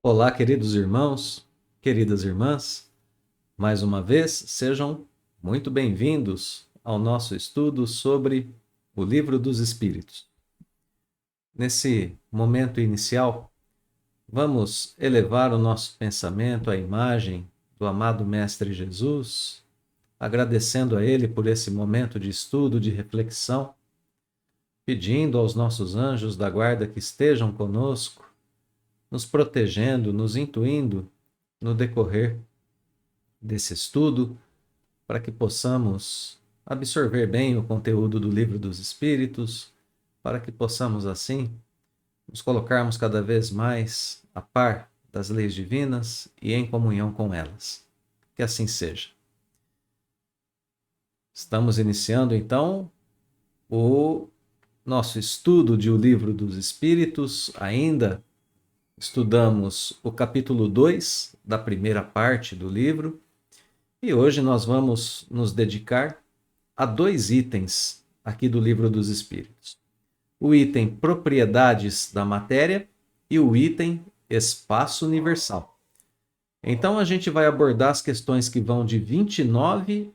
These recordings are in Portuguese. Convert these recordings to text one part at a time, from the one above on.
Olá, queridos irmãos, queridas irmãs, mais uma vez sejam muito bem-vindos ao nosso estudo sobre o Livro dos Espíritos. Nesse momento inicial, vamos elevar o nosso pensamento à imagem do amado Mestre Jesus, agradecendo a Ele por esse momento de estudo, de reflexão, pedindo aos nossos anjos da guarda que estejam conosco, nos protegendo, nos intuindo no decorrer desse estudo, para que possamos absorver bem o conteúdo do Livro dos Espíritos, para que possamos, assim, nos colocarmos cada vez mais a par das leis divinas e em comunhão com elas. Que assim seja. Estamos iniciando, então, o nosso estudo de O Livro dos Espíritos. Ainda estudamos o capítulo 2 da primeira parte do livro, e hoje nós vamos nos dedicar a dois itens aqui do Livro dos Espíritos. O item Propriedades da Matéria e o item Espaço Universal. Então a gente vai abordar as questões que vão de 29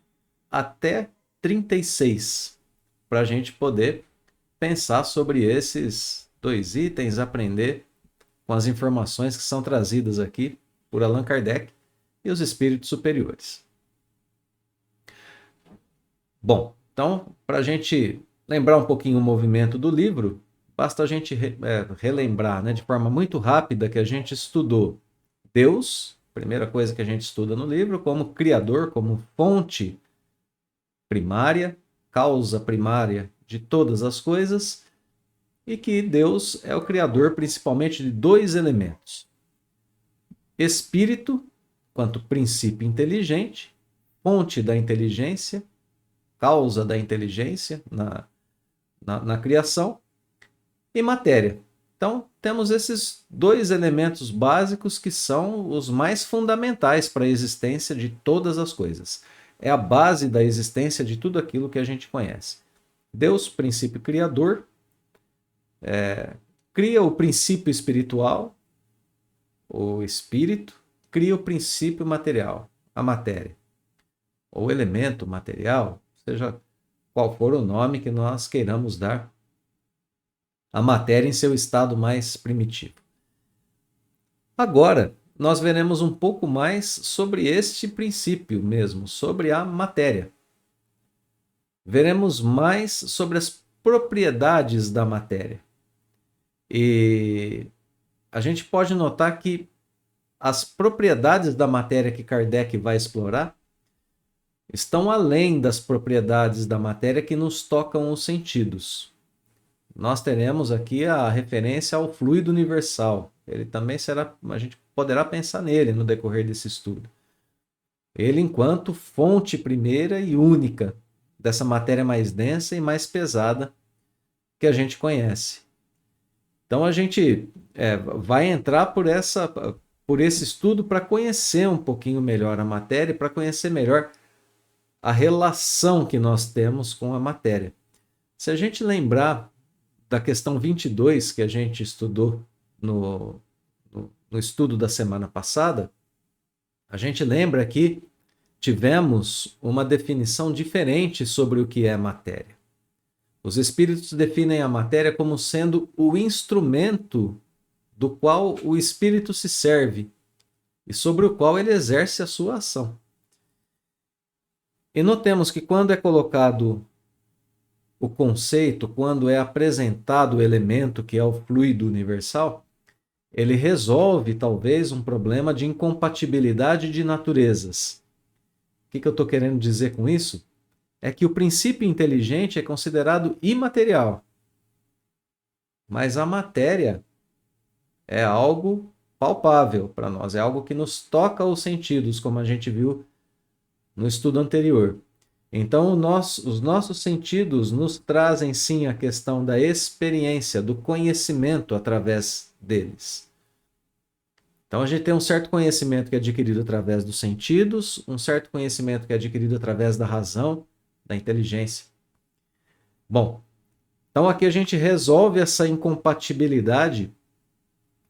até 36, para a gente poder pensar sobre esses dois itens, aprender com as informações que são trazidas aqui por Allan Kardec e os espíritos superiores. Bom, então, para a gente lembrar um pouquinho o movimento do livro, basta a gente relembrar, né, de forma muito rápida, que a gente estudou Deus, primeira coisa que a gente estuda no livro, como Criador, como fonte primária, causa primária de todas as coisas, e que Deus é o Criador principalmente de dois elementos: Espírito, quanto princípio inteligente, fonte da inteligência, causa da inteligência na criação, e matéria. Então, temos esses dois elementos básicos que são os mais fundamentais para a existência de todas as coisas. É a base da existência de tudo aquilo que a gente conhece. Deus, princípio criador, cria o princípio espiritual, o espírito, cria o princípio material, a matéria, ou elemento material, seja qual for o nome que nós queiramos dar à matéria em seu estado mais primitivo. Agora, nós veremos um pouco mais sobre este princípio mesmo, sobre a matéria. Veremos mais sobre as propriedades da matéria. E a gente pode notar que as propriedades da matéria que Kardec vai explorar estão além das propriedades da matéria que nos tocam os sentidos. Nós teremos aqui a referência ao fluido universal. Ele também será, a gente poderá pensar nele no decorrer desse estudo. Ele enquanto fonte primeira e única dessa matéria mais densa e mais pesada que a gente conhece. Então a gente vai entrar por esse estudo para conhecer um pouquinho melhor a matéria, para conhecer melhor a relação que nós temos com a matéria. Se a gente lembrar da questão 22 que a gente estudou no estudo da semana passada, a gente lembra que tivemos uma definição diferente sobre o que é matéria. Os espíritos definem a matéria como sendo o instrumento do qual o espírito se serve e sobre o qual ele exerce a sua ação. E notemos que quando é colocado o conceito, quando é apresentado o elemento que é o fluido universal, ele resolve talvez um problema de incompatibilidade de naturezas. O que eu estou querendo dizer com isso? É que o princípio inteligente é considerado imaterial, mas a matéria é algo palpável para nós, é algo que nos toca os sentidos, como a gente viu no estudo anterior. Então, os nossos sentidos nos trazem sim a questão da experiência, do conhecimento através deles. Então, a gente tem um certo conhecimento que é adquirido através dos sentidos, um certo conhecimento que é adquirido através da razão, da inteligência. Bom, então aqui a gente resolve essa incompatibilidade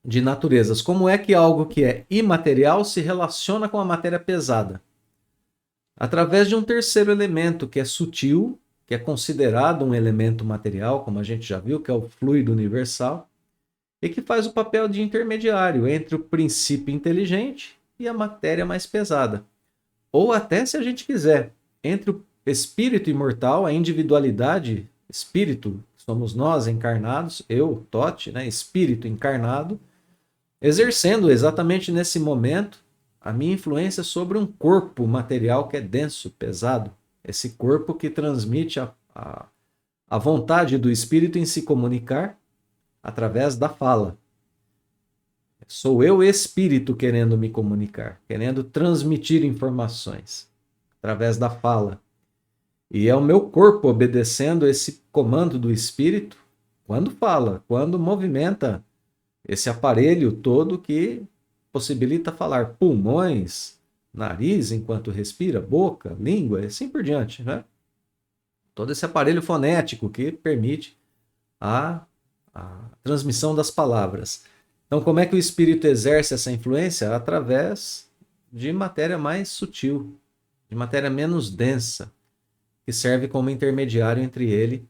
de naturezas. Como é que algo que é imaterial se relaciona com a matéria pesada? Através de um terceiro elemento que é sutil, que é considerado um elemento material, como a gente já viu, que é o fluido universal, e que faz o papel de intermediário entre o princípio inteligente e a matéria mais pesada. Ou até, se a gente quiser, entre o espírito imortal, a individualidade, espírito, somos nós encarnados, eu, Totti, né, espírito encarnado, exercendo exatamente nesse momento a minha influência sobre um corpo material que é denso, pesado. Esse corpo que transmite a vontade do espírito em se comunicar através da fala. Sou eu, espírito, querendo me comunicar, querendo transmitir informações através da fala. E é o meu corpo obedecendo esse comando do espírito quando fala, quando movimenta esse aparelho todo que possibilita falar. Pulmões, nariz enquanto respira, boca, língua, e assim por diante, né? Todo esse aparelho fonético que permite a transmissão das palavras. Então, como é que o espírito exerce essa influência? Através de matéria mais sutil, de matéria menos densa, que serve como intermediário entre ele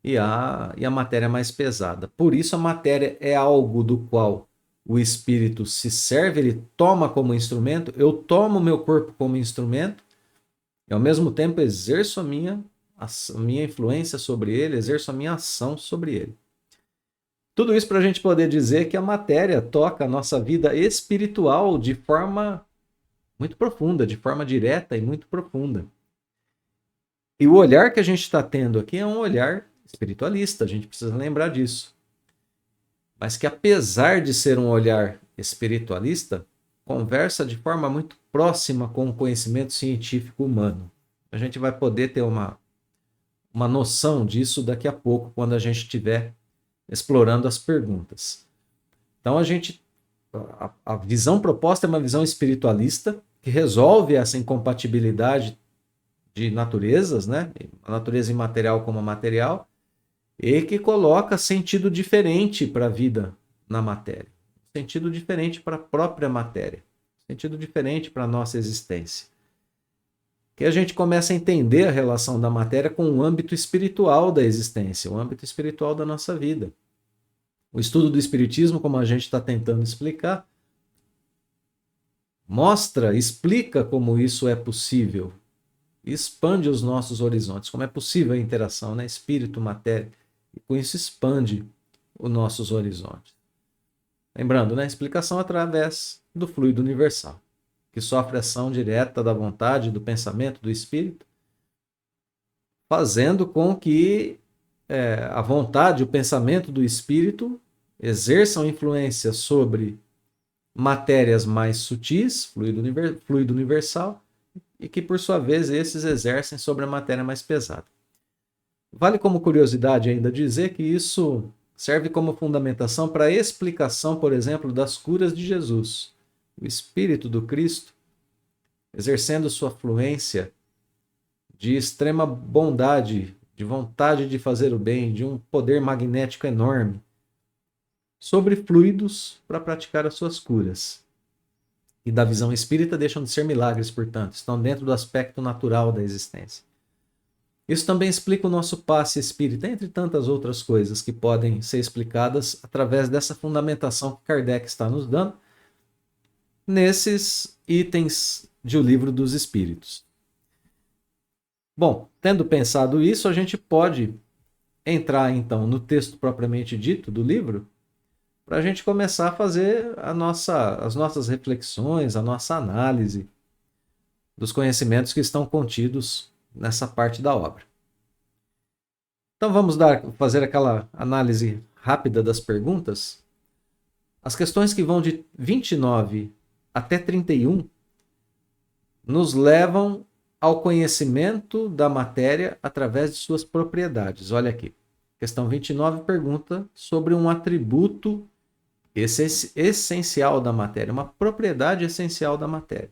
e a matéria mais pesada. Por isso, a matéria é algo do qual o espírito se serve, ele toma como instrumento, eu tomo meu corpo como instrumento e, ao mesmo tempo, exerço a minha influência sobre ele, exerço a minha ação sobre ele. Tudo isso para a gente poder dizer que a matéria toca a nossa vida espiritual de forma muito profunda, de forma direta e muito profunda. E o olhar que a gente está tendo aqui é um olhar espiritualista, a gente precisa lembrar disso. Mas que, apesar de ser um olhar espiritualista, conversa de forma muito próxima com o conhecimento científico humano. A gente vai poder ter uma noção disso daqui a pouco, quando a gente estiver explorando as perguntas. Então, a visão proposta é uma visão espiritualista que resolve essa incompatibilidade de naturezas, né? A natureza imaterial como a material, e que coloca sentido diferente para a vida na matéria, sentido diferente para a própria matéria, sentido diferente para a nossa existência. Que a gente começa a entender a relação da matéria com o âmbito espiritual da existência, o âmbito espiritual da nossa vida. O estudo do espiritismo, como a gente está tentando explicar, mostra, explica como isso é possível, expande os nossos horizontes, como é possível a interação, né? Espírito, matéria, e com isso expande os nossos horizontes. Lembrando, né? Explicação através do fluido universal, que sofre ação direta da vontade, do pensamento, do espírito, fazendo com que a vontade, o pensamento do espírito exerçam influência sobre matérias mais sutis, fluido universal, e que, por sua vez, esses exercem sobre a matéria mais pesada. Vale como curiosidade ainda dizer que isso serve como fundamentação para a explicação, por exemplo, das curas de Jesus. O Espírito do Cristo, exercendo sua fluência de extrema bondade, de vontade de fazer o bem, de um poder magnético enorme, sobre fluidos para praticar as suas curas. E da visão espírita deixam de ser milagres, portanto, estão dentro do aspecto natural da existência. Isso também explica o nosso passe espírita, entre tantas outras coisas que podem ser explicadas através dessa fundamentação que Kardec está nos dando nesses itens de O Livro dos Espíritos. Bom, tendo pensado isso, a gente pode entrar então no texto propriamente dito do livro, para a gente começar a fazer as nossas reflexões, a nossa análise dos conhecimentos que estão contidos nessa parte da obra. Então vamos fazer aquela análise rápida das perguntas. As questões que vão de 29 até 31 nos levam ao conhecimento da matéria através de suas propriedades. Olha aqui. Questão 29 pergunta sobre um atributo essencial da matéria, uma propriedade essencial da matéria.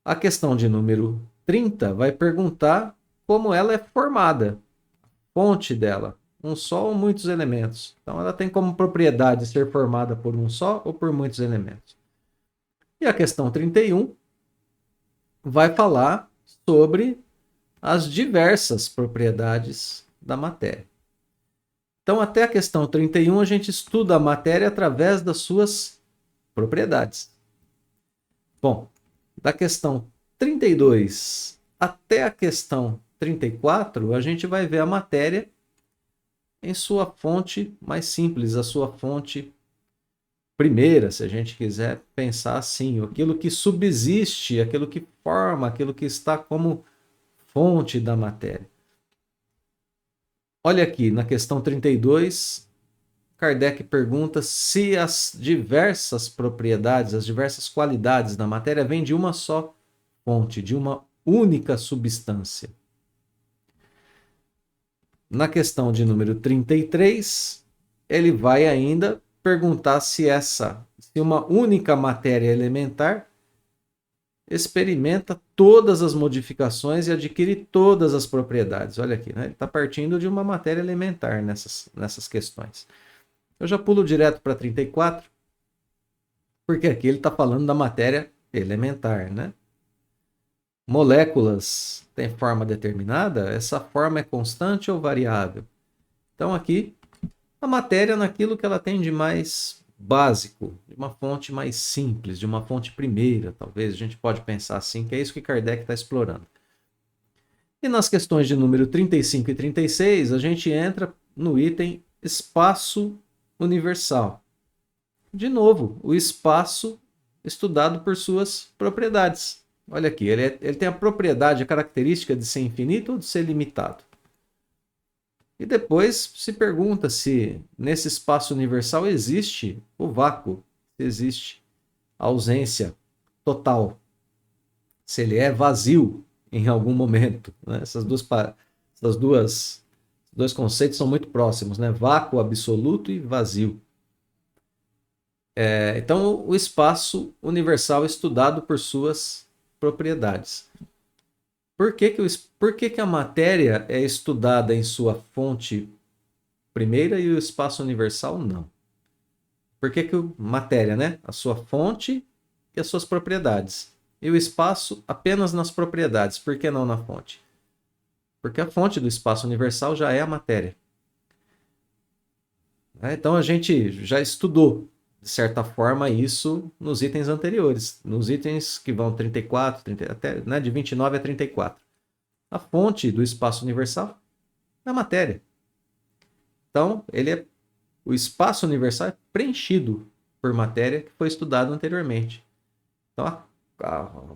A questão de número 30 vai perguntar como ela é formada, a fonte dela, Um só ou muitos elementos. Então ela tem como propriedade ser formada por um só ou por muitos elementos. E a questão 31 vai falar sobre as diversas propriedades da matéria. Então, até a questão 31, a gente estuda a matéria através das suas propriedades. Bom, da questão 32 até a questão 34, a gente vai ver a matéria em sua fonte mais simples, a sua fonte primeira, se a gente quiser pensar assim, aquilo que subsiste, aquilo que forma, aquilo que está como fonte da matéria. Olha aqui, na questão 32, Kardec pergunta se as diversas propriedades, as diversas qualidades da matéria vêm de uma só fonte, de uma única substância. Na questão de número 33, ele vai ainda perguntar se uma única matéria elementar experimenta todas as modificações e adquire todas as propriedades. Olha aqui, né? Ele está partindo de uma matéria elementar nessas questões. Eu já pulo direto para 34, porque aqui ele está falando da matéria elementar, né? Moléculas têm forma determinada? Essa forma é constante ou variável? Então aqui, a matéria naquilo que ela tem de mais básico, de uma fonte mais simples, de uma fonte primeira, talvez, a gente pode pensar assim, que é isso que Kardec está explorando. E nas questões de número 35 e 36, a gente entra no item espaço universal. De novo, o espaço estudado por suas propriedades. Olha aqui, ele tem a propriedade, a característica de ser infinito ou de ser limitado. E depois se pergunta se nesse espaço universal existe o vácuo, se existe a ausência total, se ele é vazio em algum momento. Né? Esses dois conceitos são muito próximos, né? Vácuo absoluto e vazio. Então, o espaço universal é estudado por suas propriedades. Por que a matéria é estudada em sua fonte primeira e o espaço universal não? Por que matéria, né? A sua fonte e as suas propriedades. E o espaço apenas nas propriedades. Por que não na fonte? Porque a fonte do espaço universal já é a matéria. Então a gente já estudou, de certa forma, isso nos itens anteriores. Nos itens que vão 34, 30, até, né, de 29 a 34. A fonte do espaço universal é a matéria. Então, o espaço universal é preenchido por matéria que foi estudado anteriormente. Então,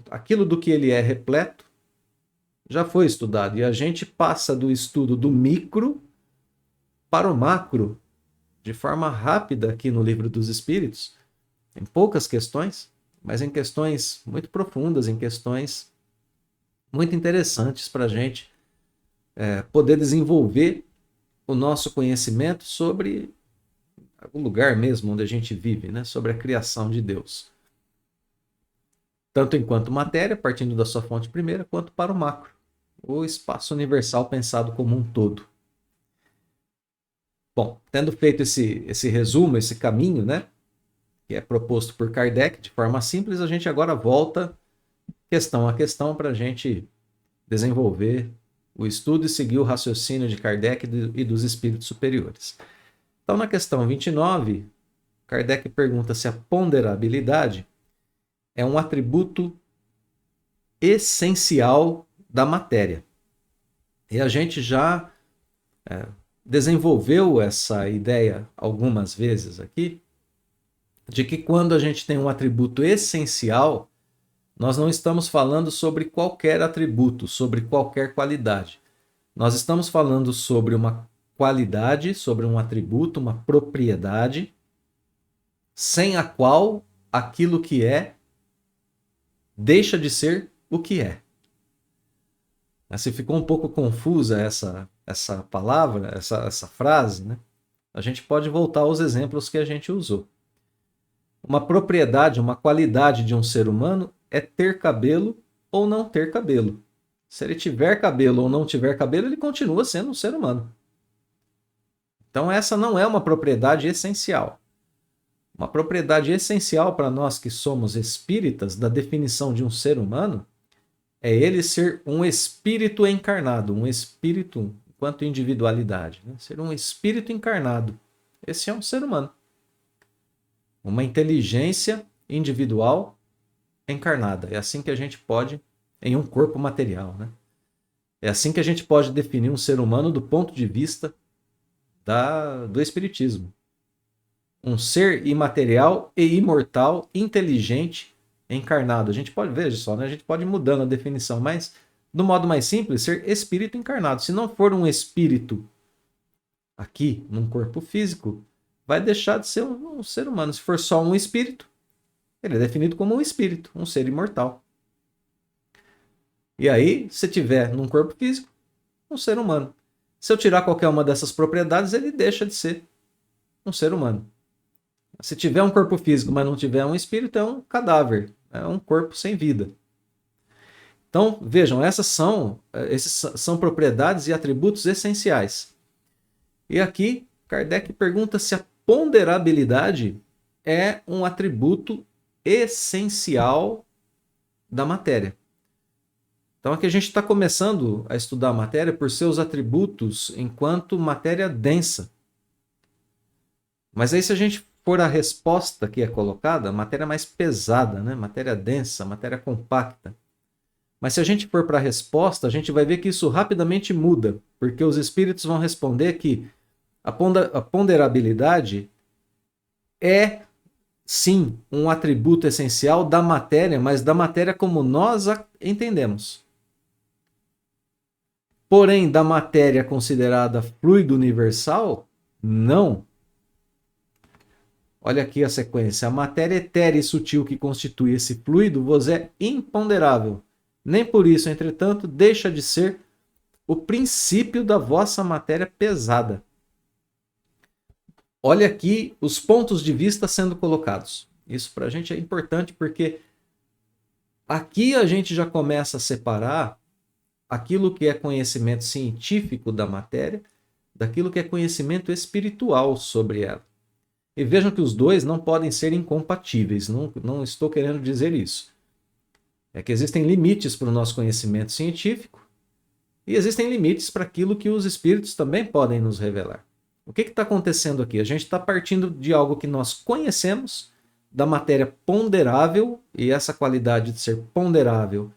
aquilo do que ele é repleto já foi estudado. E a gente passa do estudo do micro para o macro de forma rápida aqui no Livro dos Espíritos, em poucas questões, mas em questões muito profundas, em questões muito interessantes para a gente poder desenvolver o nosso conhecimento sobre o lugar mesmo onde a gente vive, né? Sobre a criação de Deus. Tanto enquanto matéria, partindo da sua fonte primeira, quanto para o macro, o espaço universal pensado como um todo. Bom, tendo feito esse resumo, esse caminho, né, que é proposto por Kardec de forma simples, a gente agora volta questão a questão para a gente desenvolver o estudo e seguir o raciocínio de Kardec e dos espíritos superiores. Então, na questão 29, Kardec pergunta se a ponderabilidade é um atributo essencial da matéria. E a gente já desenvolveu essa ideia algumas vezes aqui, de que quando a gente tem um atributo essencial, nós não estamos falando sobre qualquer atributo, sobre qualquer qualidade. Nós estamos falando sobre uma qualidade, sobre um atributo, uma propriedade, sem a qual aquilo que é deixa de ser o que é. Se ficou um pouco confusa essa palavra, essa frase, né? A gente pode voltar aos exemplos que a gente usou. Uma propriedade, uma qualidade de um ser humano é ter cabelo ou não ter cabelo. Se ele tiver cabelo ou não tiver cabelo, ele continua sendo um ser humano. Então essa não é uma propriedade essencial. Uma propriedade essencial para nós que somos espíritas, da definição de um ser humano, é ele ser um espírito encarnado, um espírito enquanto individualidade, né? Ser um espírito encarnado. Esse é um ser humano. Uma inteligência individual encarnada. É assim que a gente pode, em um corpo material, né? É assim que a gente pode definir um ser humano do ponto de vista do espiritismo. Um ser imaterial e imortal, inteligente, encarnado. A gente pode, veja só, né? A gente pode ir mudando a definição, mas do modo mais simples, ser espírito encarnado. Se não for um espírito aqui, num corpo físico, vai deixar de ser um ser humano. Se for só um espírito, ele é definido como um espírito, um ser imortal. E aí, se tiver num corpo físico, um ser humano. Se eu tirar qualquer uma dessas propriedades, ele deixa de ser um ser humano. Se tiver um corpo físico, mas não tiver um espírito, é um cadáver, é um corpo sem vida. Então, vejam, esses são propriedades e atributos essenciais. E aqui, Kardec pergunta se a ponderabilidade é um atributo essencial da matéria. Então, aqui a gente está começando a estudar a matéria por seus atributos enquanto matéria densa. Mas aí, se a gente for a resposta que é colocada, matéria mais pesada, né? Matéria densa, matéria compacta. Mas se a gente for para a resposta, a gente vai ver que isso rapidamente muda, porque os espíritos vão responder que a ponderabilidade é, sim, um atributo essencial da matéria, mas da matéria como nós a entendemos. Porém, da matéria considerada fluido universal, não. Olha aqui a sequência. A matéria etérea e sutil que constitui esse fluido vos é imponderável. Nem por isso, entretanto, deixa de ser o princípio da vossa matéria pesada. Olha aqui os pontos de vista sendo colocados. Isso para a gente é importante porque aqui a gente já começa a separar aquilo que é conhecimento científico da matéria daquilo que é conhecimento espiritual sobre ela. E vejam que os dois não podem ser incompatíveis, não estou querendo dizer isso. É que existem limites para o nosso conhecimento científico e existem limites para aquilo que os espíritos também podem nos revelar. O que está acontecendo aqui? A gente está partindo de algo que nós conhecemos, da matéria ponderável, e essa qualidade de ser ponderável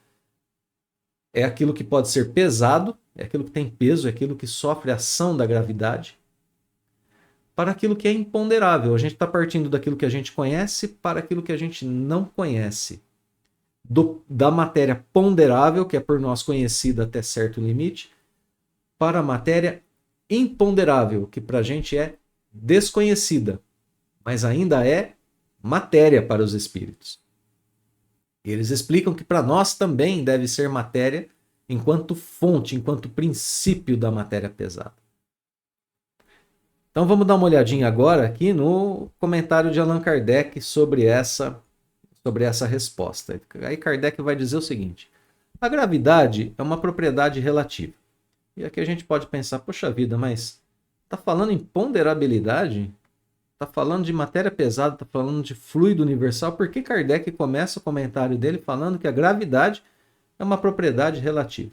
é aquilo que pode ser pesado, é aquilo que tem peso, é aquilo que sofre a ação da gravidade, para aquilo que é imponderável. A gente está partindo daquilo que a gente conhece para aquilo que a gente não conhece. Da matéria ponderável, que é por nós conhecida até certo limite, para a matéria imponderável, que para a gente é desconhecida, mas ainda é matéria para os espíritos. E eles explicam que para nós também deve ser matéria enquanto fonte, enquanto princípio da matéria pesada. Então vamos dar uma olhadinha agora aqui no comentário de Allan Kardec sobre essa resposta. Aí Kardec vai dizer o seguinte: a gravidade é uma propriedade relativa. E aqui a gente pode pensar, poxa vida, mas está falando em ponderabilidade? Está falando de matéria pesada, está falando de fluido universal? Por que Kardec começa o comentário dele falando que a gravidade é uma propriedade relativa?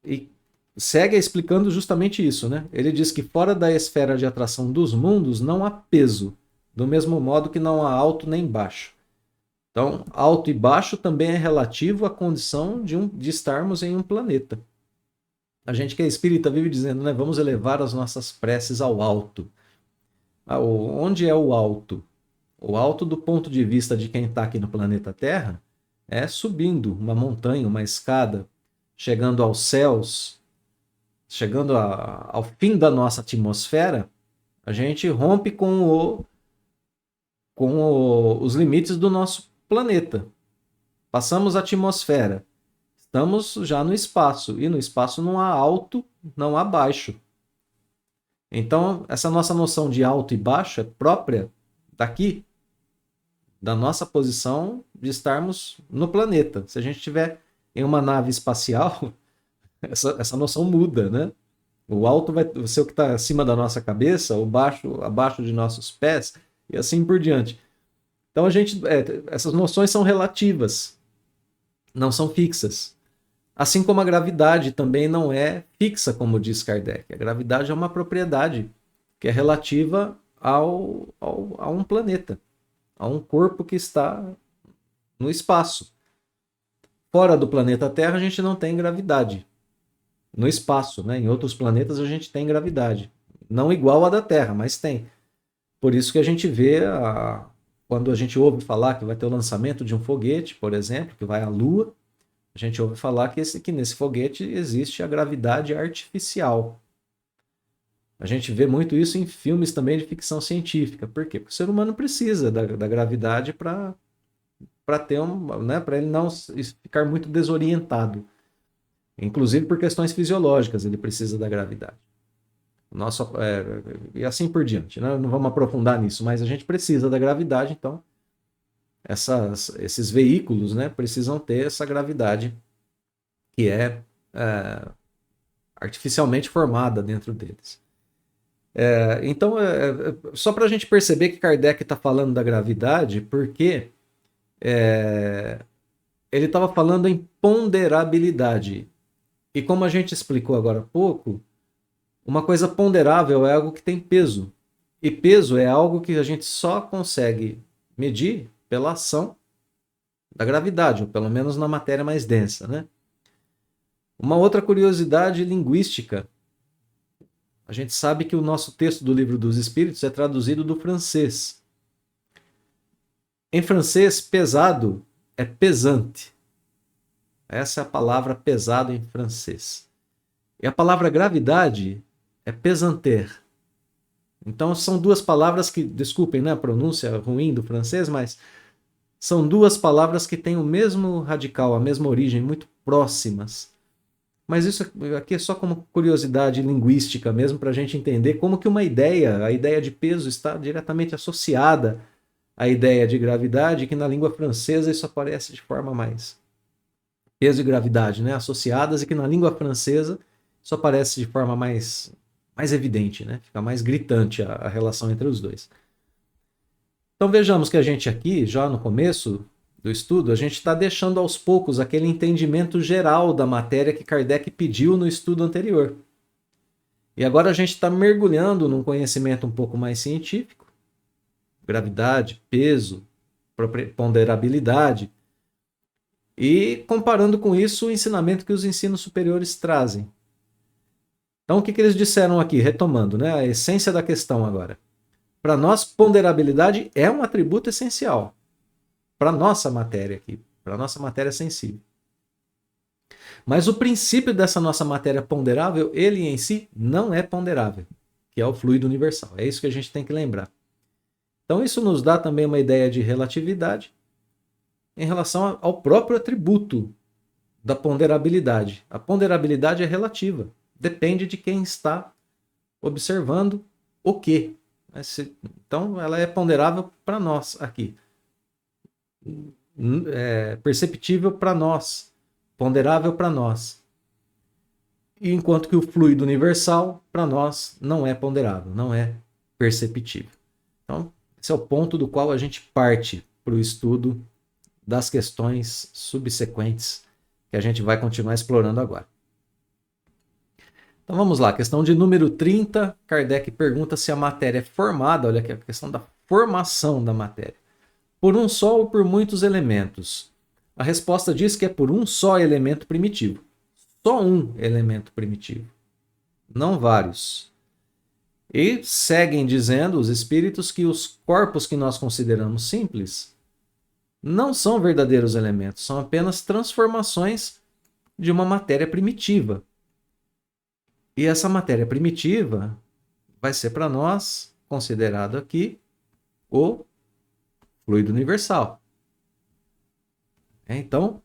E segue explicando justamente isso, né? Ele diz que fora da esfera de atração dos mundos não há peso, do mesmo modo que não há alto nem baixo. Então, alto e baixo também é relativo à condição de estarmos em um planeta. A gente que é espírita vive dizendo, né? Vamos elevar as nossas preces ao alto. Onde é o alto? O alto, do ponto de vista de quem está aqui no planeta Terra, é subindo uma montanha, uma escada, chegando aos céus, chegando ao fim da nossa atmosfera, a gente rompe com os limites do nosso planeta. Passamos a atmosfera. Estamos já no espaço. E no espaço não há alto, não há baixo. Então, essa nossa noção de alto e baixo é própria daqui, da nossa posição de estarmos no planeta. Se a gente estiver em uma nave espacial, essa noção muda, né? O alto vai ser o que está acima da nossa cabeça, o baixo abaixo de nossos pés, e assim por diante. Então essas noções são relativas, não são fixas. Assim como a gravidade também não é fixa, como diz Kardec. A gravidade é uma propriedade que é relativa a um planeta, a um corpo que está no espaço. Fora do planeta Terra, a gente não tem gravidade. No espaço, né? Em outros planetas, a gente tem gravidade. Não igual à da Terra, mas tem. Por isso que a gente vê, quando a gente ouve falar que vai ter o lançamento de um foguete, por exemplo, que vai à Lua, a gente ouve falar que nesse foguete existe a gravidade artificial. A gente vê muito isso em filmes também de ficção científica. Por quê? Porque o ser humano precisa da gravidade para ter né, para ele não ficar muito desorientado. Inclusive por questões fisiológicas, ele precisa da gravidade. E assim por diante. Né? Não vamos aprofundar nisso, mas a gente precisa da gravidade, então esses veículos, né, precisam ter essa gravidade que é artificialmente formada dentro deles. Então, só para a gente perceber que Kardec está falando da gravidade, porque ele estava falando em ponderabilidade. E como a gente explicou agora há pouco, uma coisa ponderável é algo que tem peso. E peso é algo que a gente só consegue medir pela ação da gravidade, ou pelo menos na matéria mais densa, né? Uma outra curiosidade linguística. A gente sabe que o nosso texto do Livro dos Espíritos é traduzido do francês. Em francês, pesado é pesante. Essa é a palavra pesado em francês. E a palavra gravidade é pesanter. Então são duas palavras que, desculpem, né, a pronúncia ruim do francês, mas são duas palavras que têm o mesmo radical, a mesma origem, muito próximas. Mas isso aqui é só como curiosidade linguística mesmo, para a gente entender como que a ideia de peso, está diretamente associada à ideia de gravidade, que na língua francesa isso aparece de forma mais... Peso e gravidade, né, associadas, e que na língua francesa isso aparece de forma mais evidente, né? Fica mais gritante a relação entre os dois. Então vejamos que a gente aqui, já no começo do estudo, a gente está deixando aos poucos aquele entendimento geral da matéria que Kardec pediu no estudo anterior. E agora a gente está mergulhando num conhecimento um pouco mais científico, gravidade, peso, ponderabilidade, e comparando com isso o ensinamento que os ensinos superiores trazem. Então o que eles disseram aqui, retomando, né, a essência da questão agora. Para nós, ponderabilidade é um atributo essencial para nossa matéria aqui, para nossa matéria sensível. Mas o princípio dessa nossa matéria ponderável, ele em si não é ponderável, que é o fluido universal. É isso que a gente tem que lembrar. Então isso nos dá também uma ideia de relatividade em relação ao próprio atributo da ponderabilidade. A ponderabilidade é relativa, depende de quem está observando o quê. Então ela é ponderável para nós aqui. Perceptível para nós, ponderável para nós. E enquanto que o fluido universal, para nós, não é ponderável, não é perceptível. Então, esse é o ponto do qual a gente parte para o estudo das questões subsequentes que a gente vai continuar explorando agora. Então vamos lá, questão de número 30, Kardec pergunta se a matéria é formada, olha aqui a questão da formação da matéria, por um só ou por muitos elementos. A resposta diz que é por um só elemento primitivo. Só um elemento primitivo, não vários. E seguem dizendo os espíritos que os corpos que nós consideramos simples não são verdadeiros elementos, são apenas transformações de uma matéria primitiva. E essa matéria primitiva vai ser para nós considerado aqui o fluido universal. Então,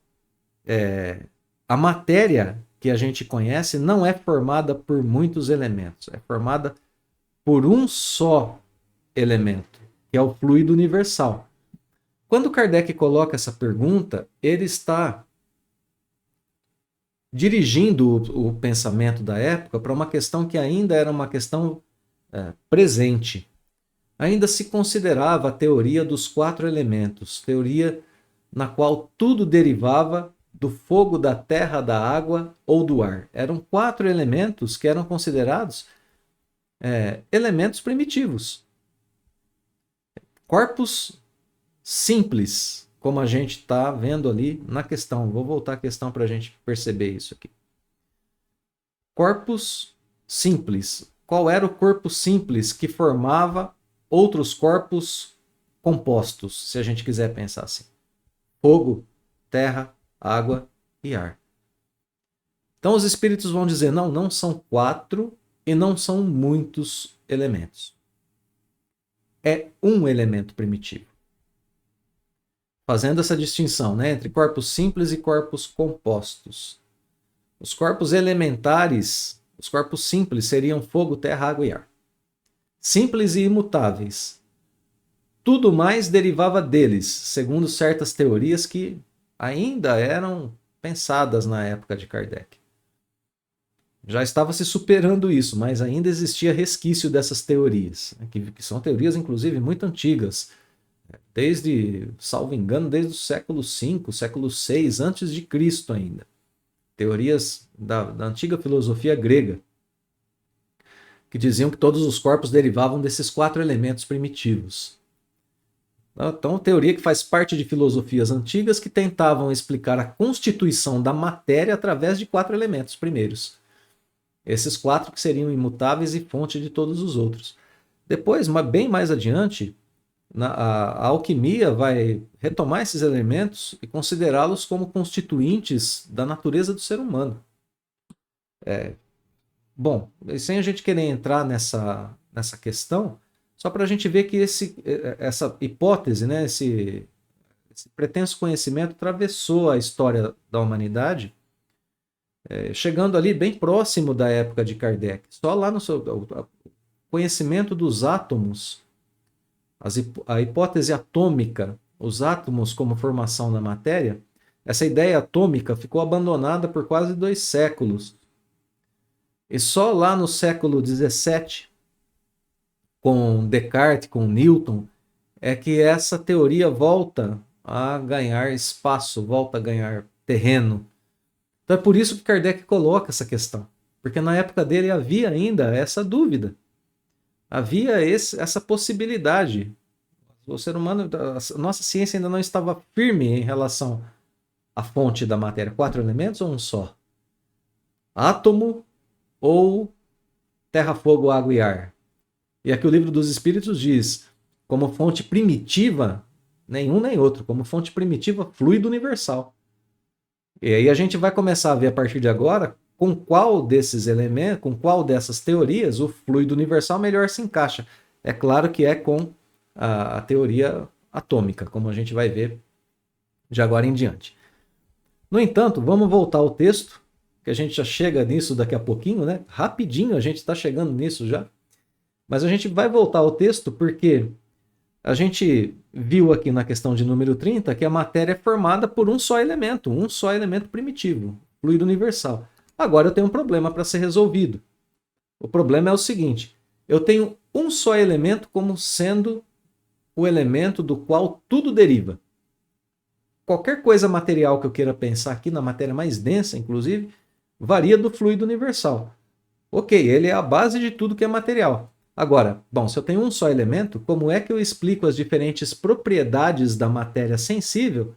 a matéria que a gente conhece não é formada por muitos elementos, é formada por um só elemento, que é o fluido universal. Quando Kardec coloca essa pergunta, ele está dirigindo o pensamento da época para uma questão que ainda era uma questão presente. Ainda se considerava a teoria dos 4 elementos, teoria na qual tudo derivava do fogo, da terra, da água ou do ar. Eram 4 elementos que eram considerados elementos primitivos. Corpos simples, como a gente está vendo ali na questão. Vou voltar à questão para a gente perceber isso aqui. Corpos simples. Qual era o corpo simples que formava outros corpos compostos, se a gente quiser pensar assim? Fogo, terra, água e ar. Então os espíritos vão dizer, não são 4 e não são muitos elementos. É um elemento primitivo. Fazendo essa distinção, né, entre corpos simples e corpos compostos. Os corpos elementares, os corpos simples seriam fogo, terra, água e ar. Simples e imutáveis. Tudo mais derivava deles, segundo certas teorias que ainda eram pensadas na época de Kardec. Já estava se superando isso, mas ainda existia resquício dessas teorias, que são teorias, inclusive, muito antigas, desde, salvo engano, desde o século V, século VI, antes de Cristo ainda. Teorias da antiga filosofia grega, que diziam que todos os corpos derivavam desses 4 elementos primitivos. Então, teoria que faz parte de filosofias antigas que tentavam explicar a constituição da matéria através de 4 elementos primeiros. Esses 4 que seriam imutáveis e fonte de todos os outros. Depois, bem mais adiante, a alquimia vai retomar esses elementos e considerá-los como constituintes da natureza do ser humano. Bom, sem a gente querer entrar nessa questão, só para a gente ver que essa hipótese, né, esse pretenso conhecimento atravessou a história da humanidade, chegando ali bem próximo da época de Kardec. Só lá no conhecimento dos átomos, a hipótese atômica, os átomos como formação da matéria, essa ideia atômica ficou abandonada por quase 2 séculos. E só lá no século XVII, com Descartes, com Newton, é que essa teoria volta a ganhar espaço, volta a ganhar terreno. Então é por isso que Kardec coloca essa questão, porque na época dele havia ainda essa dúvida, havia essa possibilidade. O ser humano, a nossa ciência ainda não estava firme em relação à fonte da matéria. 4 elementos ou um só? Átomo ou terra, fogo, água e ar? E aqui o Livro dos Espíritos diz, como fonte primitiva, nenhum nem outro, como fonte primitiva, fluido universal. E aí a gente vai começar a ver a partir de agora com qual desses elementos, com qual dessas teorias o fluido universal melhor se encaixa. É claro que é com a teoria atômica, como a gente vai ver de agora em diante. No entanto, vamos voltar ao texto, que a gente já chega nisso daqui a pouquinho, né? Rapidinho a gente está chegando nisso já. Mas a gente vai voltar ao texto porque a gente viu aqui na questão de número 30 que a matéria é formada por um só elemento primitivo, fluido universal. Agora eu tenho um problema para ser resolvido. O problema é o seguinte, eu tenho um só elemento como sendo o elemento do qual tudo deriva. Qualquer coisa material que eu queira pensar aqui, na matéria mais densa, inclusive, varia do fluido universal. Ok, ele é a base de tudo que é material. Agora, bom, se eu tenho um só elemento, como é que eu explico as diferentes propriedades da matéria sensível,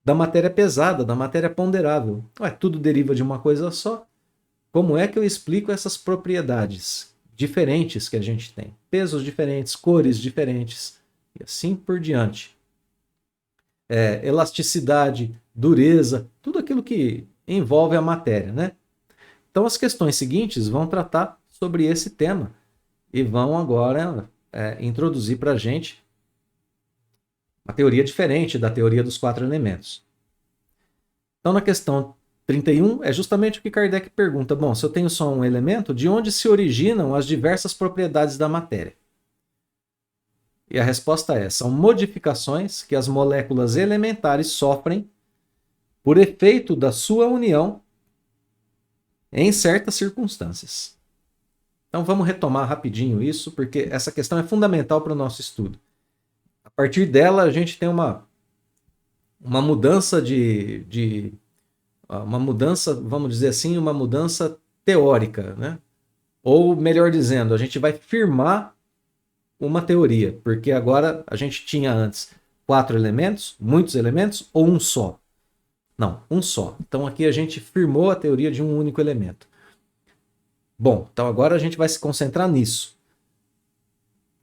da matéria pesada, da matéria ponderável? Tudo deriva de uma coisa só. Como é que eu explico essas propriedades diferentes que a gente tem? Pesos diferentes, cores diferentes, e assim por diante. Elasticidade, dureza, tudo aquilo que envolve a matéria, né? Então as questões seguintes vão tratar sobre esse tema e vão agora introduzir para a gente uma teoria diferente da teoria dos 4 elementos. Então na questão 31 é justamente o que Kardec pergunta. Bom, se eu tenho só um elemento, de onde se originam as diversas propriedades da matéria? E a resposta é, são modificações que as moléculas elementares sofrem por efeito da sua união em certas circunstâncias. Então vamos retomar rapidinho isso, porque essa questão é fundamental para o nosso estudo. A partir dela, a gente tem uma mudança uma mudança, vamos dizer assim, uma mudança teórica, né? Ou melhor dizendo, a gente vai firmar uma teoria, porque agora a gente tinha antes 4 elementos, muitos elementos, ou um só? Não, um só. Então aqui a gente firmou a teoria de um único elemento. Bom, então agora a gente vai se concentrar nisso.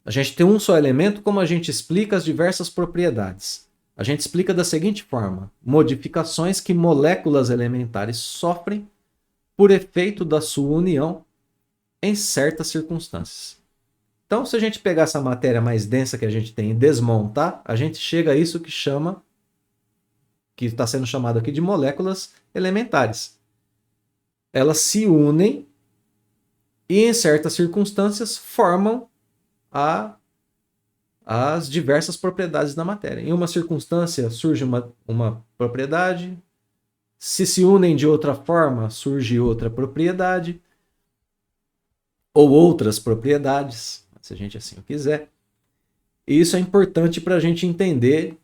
A gente tem um só elemento, como a gente explica as diversas propriedades? A gente explica da seguinte forma: modificações que moléculas elementares sofrem por efeito da sua união em certas circunstâncias. Então, se a gente pegar essa matéria mais densa que a gente tem e desmontar, a gente chega a isso que está sendo chamado aqui de moléculas elementares. Elas se unem e, em certas circunstâncias, formam as diversas propriedades da matéria. Em uma circunstância surge uma propriedade, se unem de outra forma, surge outra propriedade, ou outras propriedades, se a gente assim o quiser. E isso é importante para a gente entender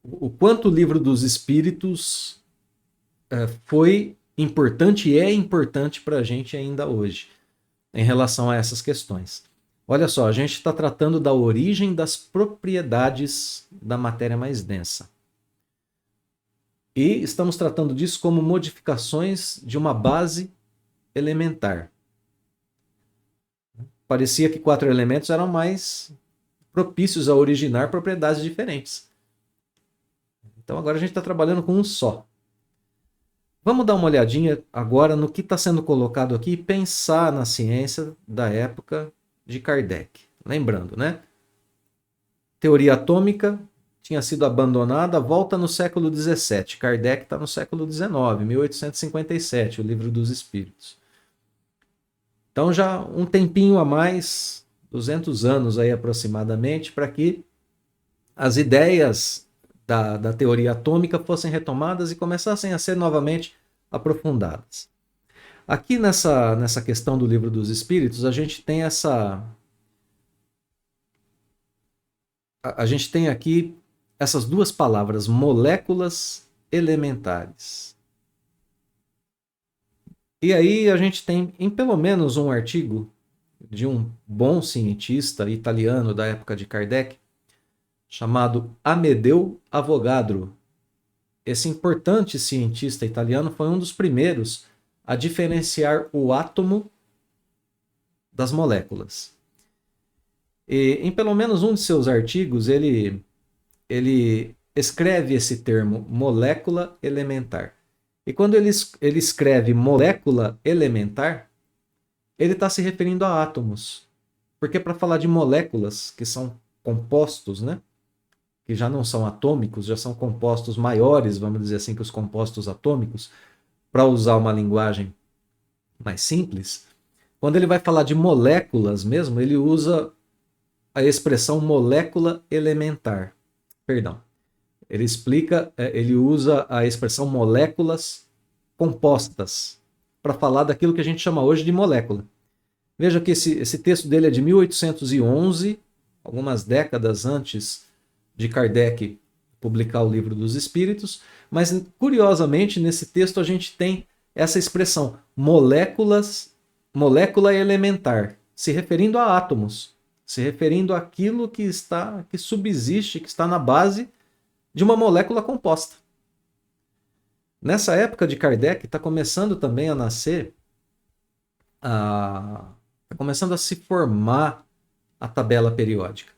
o quanto o Livro dos Espíritos foi importante e é importante para a gente ainda hoje, em relação a essas questões. Olha só, a gente está tratando da origem das propriedades da matéria mais densa. E estamos tratando disso como modificações de uma base elementar. Parecia que 4 elementos eram mais propícios a originar propriedades diferentes. Então agora a gente está trabalhando com um só. Vamos dar uma olhadinha agora no que está sendo colocado aqui e pensar na ciência da época de Kardec. Lembrando, né? Teoria atômica tinha sido abandonada, volta no século XVII. Kardec está no século XIX, 1857, o Livro dos Espíritos. Então já um tempinho a mais, 200 anos aí aproximadamente, para que as ideias da teoria atômica fossem retomadas e começassem a ser novamente aprofundadas. Aqui nessa questão do Livro dos Espíritos, a gente tem aqui essas duas palavras, moléculas elementares. E aí a gente tem em pelo menos um artigo de um bom cientista italiano da época de Kardec, chamado Amedeo Avogadro. Esse importante cientista italiano foi um dos primeiros a diferenciar o átomo das moléculas. E em pelo menos um de seus artigos, ele escreve esse termo, molécula elementar. E quando ele escreve molécula elementar, ele está se referindo a átomos. Porque para falar de moléculas, que são compostos, né? Que já não são atômicos, já são compostos maiores, vamos dizer assim, que os compostos atômicos, para usar uma linguagem mais simples, quando ele vai falar de moléculas mesmo, ele usa a expressão molécula elementar. Perdão. Ele usa a expressão moléculas compostas para falar daquilo que a gente chama hoje de molécula. Veja que esse texto dele é de 1811, algumas décadas antes de Kardec publicar o Livro dos Espíritos, mas curiosamente nesse texto a gente tem essa expressão molécula elementar, se referindo a átomos, se referindo àquilo que subsiste, que está na base de uma molécula composta. Nessa época de Kardec está começando também a nascer, está começando a se formar a tabela periódica.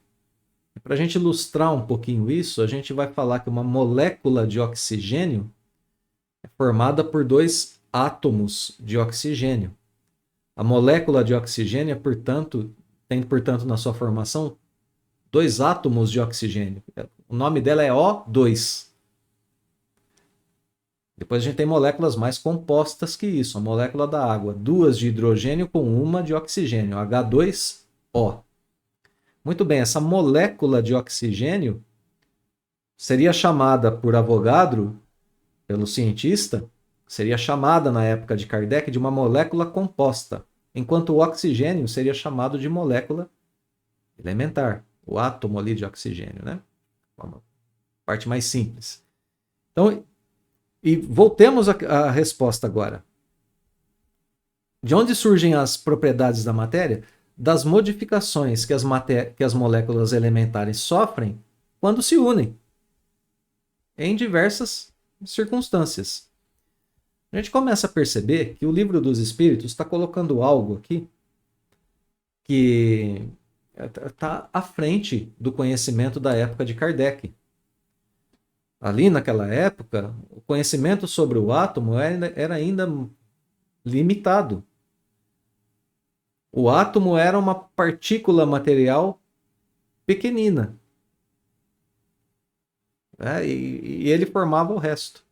Para a gente ilustrar um pouquinho isso, a gente vai falar que uma molécula de oxigênio é formada por 2 átomos de oxigênio. A molécula de oxigênio, tem, portanto, na sua formação, 2 átomos de oxigênio. O nome dela é O2. Depois a gente tem moléculas mais compostas que isso. A molécula da água, 2 de hidrogênio com 1 de oxigênio, H2O. Muito bem, essa molécula de oxigênio seria chamada por Avogadro, pelo cientista, seria chamada na época de Kardec de uma molécula composta, enquanto o oxigênio seria chamado de molécula elementar, o átomo ali de oxigênio, né? Uma parte mais simples. Então, e voltemos à resposta agora. De onde surgem as propriedades da matéria? Das modificações que as moléculas elementares sofrem quando se unem, em diversas circunstâncias. A gente começa a perceber que o Livro dos Espíritos está colocando algo aqui que está à frente do conhecimento da época de Kardec. Ali naquela época, o conhecimento sobre o átomo era ainda limitado. O átomo era uma partícula material pequenina. E ele formava o resto.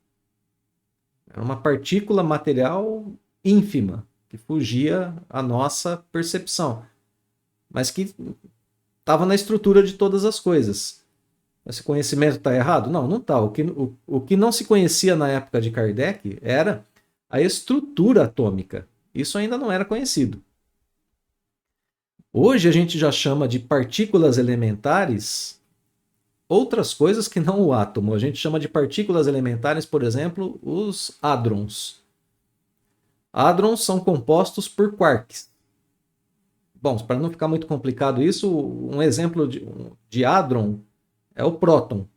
Era uma partícula material ínfima, que fugia à nossa percepção, mas que estava na estrutura de todas as coisas. Esse conhecimento está errado? Não, não está. O que não se conhecia na época de Kardec era a estrutura atômica. Isso ainda não era conhecido. Hoje a gente já chama de partículas elementares outras coisas que não o átomo. A gente chama de partículas elementares, por exemplo, os hadrons. Hadrons são compostos por quarks. Bom, para não ficar muito complicado isso, um exemplo de hadron é o próton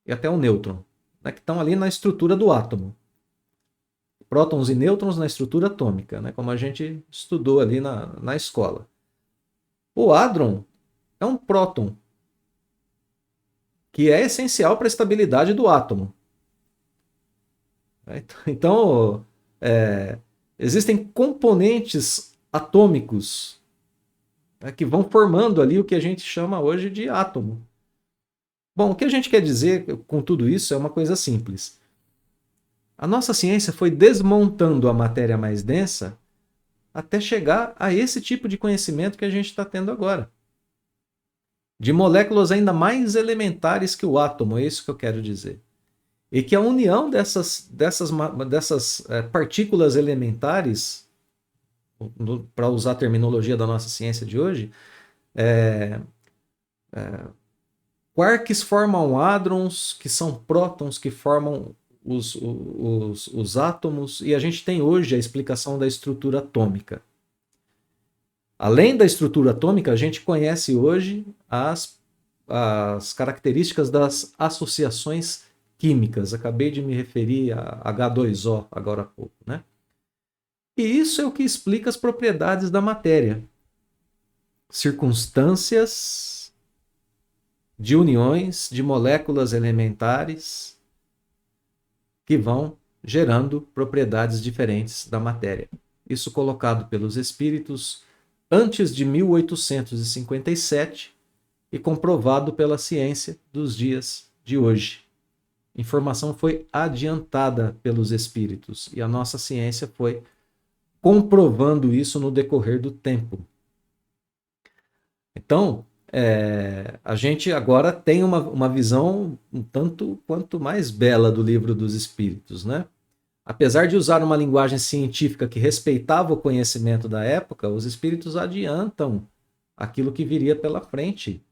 e até o nêutron, né, que estão ali na estrutura do átomo. Prótons e nêutrons na estrutura atômica, né, como a gente estudou ali na escola. O hadron é um próton, que é essencial para a estabilidade do átomo. Então, existem componentes atômicos, né, que vão formando ali o que a gente chama hoje de átomo. Bom, o que a gente quer dizer com tudo isso é uma coisa simples. A nossa ciência foi desmontando a matéria mais densa até chegar a esse tipo de conhecimento que a gente está tendo agora. De moléculas ainda mais elementares que o átomo, é isso que eu quero dizer. E que a união dessas partículas elementares, para usar a terminologia da nossa ciência de hoje, quarks formam hadrons, que são prótons que formam os átomos, e a gente tem hoje a explicação da estrutura atômica. Além da estrutura atômica, a gente conhece hoje as características das associações químicas. Acabei de me referir a H2O agora há pouco, né? E isso é o que explica as propriedades da matéria. Circunstâncias de uniões de moléculas elementares que vão gerando propriedades diferentes da matéria. Isso colocado pelos espíritos antes de 1857 e comprovado pela ciência dos dias de hoje. A informação foi adiantada pelos espíritos e a nossa ciência foi comprovando isso no decorrer do tempo. Então, a gente agora tem uma visão um tanto quanto mais bela do Livro dos Espíritos, né? Apesar de usar uma linguagem científica que respeitava o conhecimento da época, os espíritos adiantam aquilo que viria pela frente.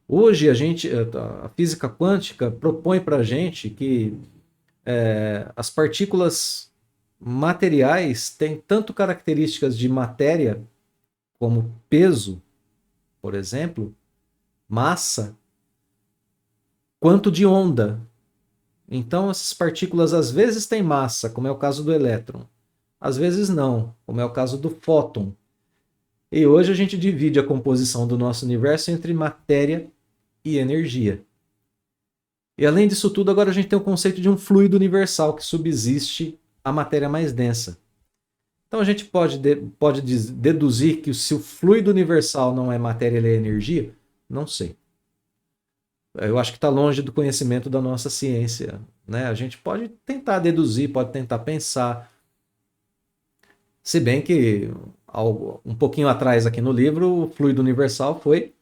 Hoje a física quântica propõe para a gente que as partículas materiais têm tanto características de matéria, como peso, por exemplo, massa, quanto de onda. Então, essas partículas às vezes têm massa, como é o caso do elétron. Às vezes não, como é o caso do fóton. E hoje a gente divide a composição do nosso universo entre matéria e energia. E além disso tudo, agora a gente tem o conceito de um fluido universal que subsiste à matéria mais densa. Então a gente pode deduzir que se o fluido universal não é matéria, ele é energia? Não sei. Eu acho que está longe do conhecimento da nossa ciência, né? A gente pode tentar deduzir, pode tentar pensar. Se bem que um pouquinho atrás aqui no livro, o fluido universal foi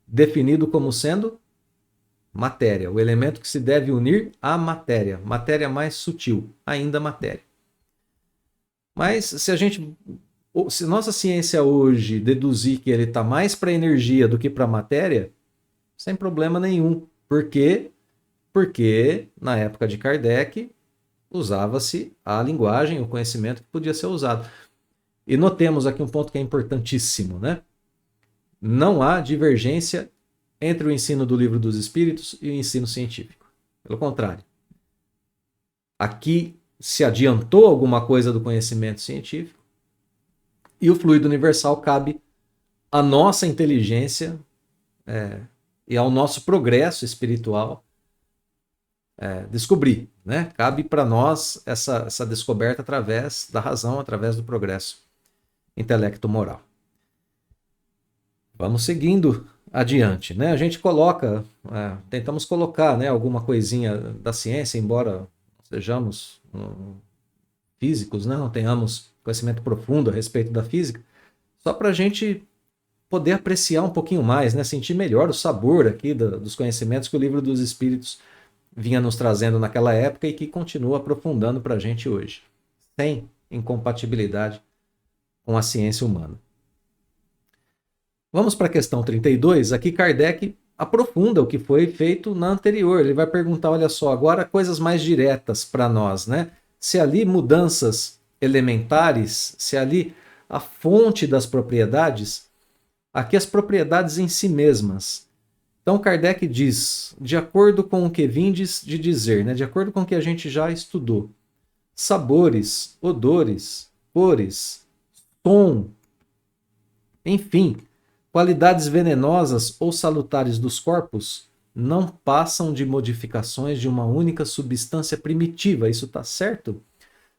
definido como sendo matéria, o elemento que se deve unir à matéria, matéria mais sutil, ainda matéria. Mas se nossa ciência hoje deduzir que ele está mais para energia do que para matéria, sem problema nenhum. Por quê? Porque na época de Kardec usava-se a linguagem, o conhecimento que podia ser usado. E notemos aqui um ponto que é importantíssimo, né? Não há divergência entre o ensino do Livro dos Espíritos e o ensino científico. Pelo contrário. Aqui se adiantou alguma coisa do conhecimento científico e o fluido universal cabe à nossa inteligência e ao nosso progresso espiritual descobrir, né? Cabe para nós essa descoberta através da razão, através do progresso intelecto-moral. Vamos seguindo adiante, né? A gente tentamos colocar, né, alguma coisinha da ciência, embora sejamos físicos, né? Não tenhamos conhecimento profundo a respeito da física, só para a gente poder apreciar um pouquinho mais, né? Sentir melhor o sabor aqui dos conhecimentos que o Livro dos Espíritos vinha nos trazendo naquela época e que continua aprofundando para a gente hoje, sem incompatibilidade com a ciência humana. Vamos para a questão 32. Aqui Kardec aprofunda o que foi feito na anterior. Ele vai perguntar, olha só, agora coisas mais diretas para nós, né? Se ali mudanças elementares, se ali a fonte das propriedades, aqui as propriedades em si mesmas. Então Kardec diz, de acordo com o que vindes de dizer, né? De acordo com o que a gente já estudou, sabores, odores, cores, som, enfim, qualidades venenosas ou salutares dos corpos não passam de modificações de uma única substância primitiva. Isso está certo?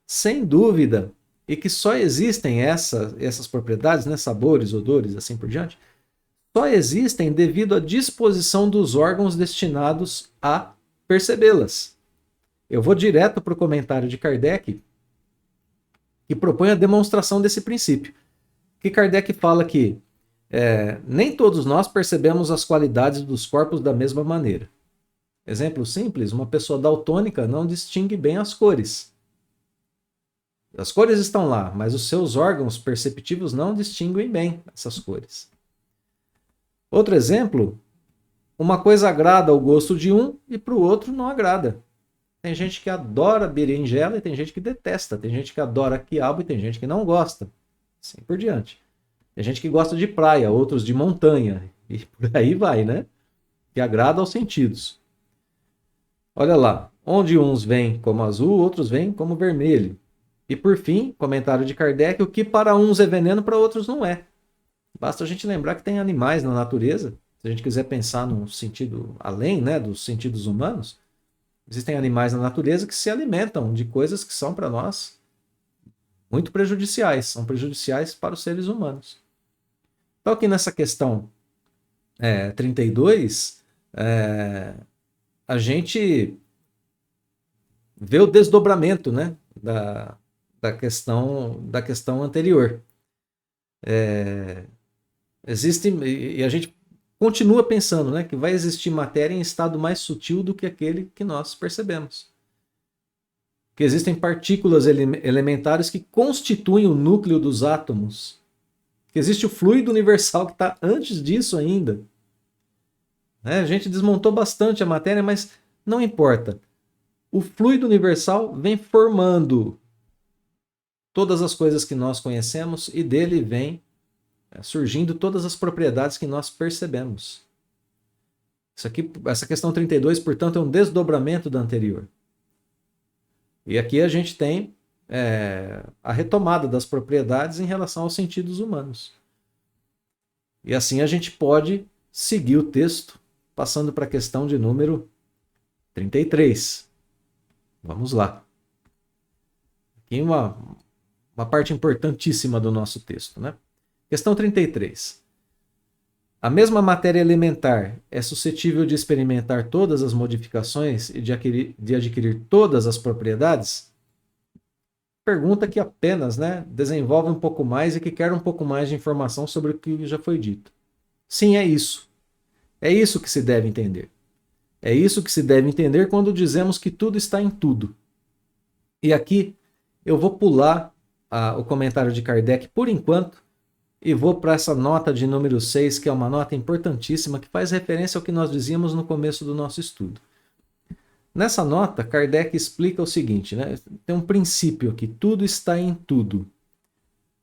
Sem dúvida. E que só existem essas propriedades, né? Sabores, odores, assim por diante, só existem devido à disposição dos órgãos destinados a percebê-las. Eu vou direto para o comentário de Kardec, que propõe a demonstração desse princípio. Que Kardec fala que nem todos nós percebemos as qualidades dos corpos da mesma maneira. Exemplo simples, uma pessoa daltônica não distingue bem as cores. As cores estão lá, mas os seus órgãos perceptivos não distinguem bem essas cores. Outro exemplo, uma coisa agrada ao gosto de um e para o outro não agrada. Tem gente que adora berinjela e tem gente que detesta. Tem gente que adora quiabo e tem gente que não gosta. Assim por diante. Tem gente que gosta de praia, outros de montanha. E por aí vai, né? Que agrada aos sentidos. Olha lá. Onde uns vêm como azul, outros vêm como vermelho. E por fim, comentário de Kardec, o que para uns é veneno, para outros não é. Basta a gente lembrar que tem animais na natureza. Se a gente quiser pensar num sentido além, né, dos sentidos humanos, existem animais na natureza que se alimentam de coisas que são para nós muito prejudiciais. São prejudiciais para os seres humanos. Então aqui nessa questão 32, a gente vê o desdobramento, né, da questão anterior. Existe, e a gente continua pensando, né, que vai existir matéria em estado mais sutil do que aquele que nós percebemos. Que existem partículas elementares que constituem o núcleo dos átomos. Que existe o fluido universal que está antes disso ainda. A gente desmontou bastante a matéria, mas não importa. O fluido universal vem formando todas as coisas que nós conhecemos e dele vem surgindo todas as propriedades que nós percebemos. Essa questão 32, portanto, é um desdobramento da anterior. E aqui a gente tem a retomada das propriedades em relação aos sentidos humanos. E assim a gente pode seguir o texto, passando para a questão de número 33. Vamos lá. Aqui uma parte importantíssima do nosso texto, né? Questão 33. A mesma matéria elementar é suscetível de experimentar todas as modificações e de adquirir todas as propriedades? Pergunta que apenas, né, desenvolve um pouco mais e que quer um pouco mais de informação sobre o que já foi dito. Sim, é isso. É isso que se deve entender. É isso que se deve entender quando dizemos que tudo está em tudo. E aqui eu vou pular o comentário de Kardec por enquanto e vou para essa nota de número 6, que é uma nota importantíssima, que faz referência ao que nós dizíamos no começo do nosso estudo. Nessa nota, Kardec explica o seguinte, né? Tem um princípio aqui, tudo está em tudo.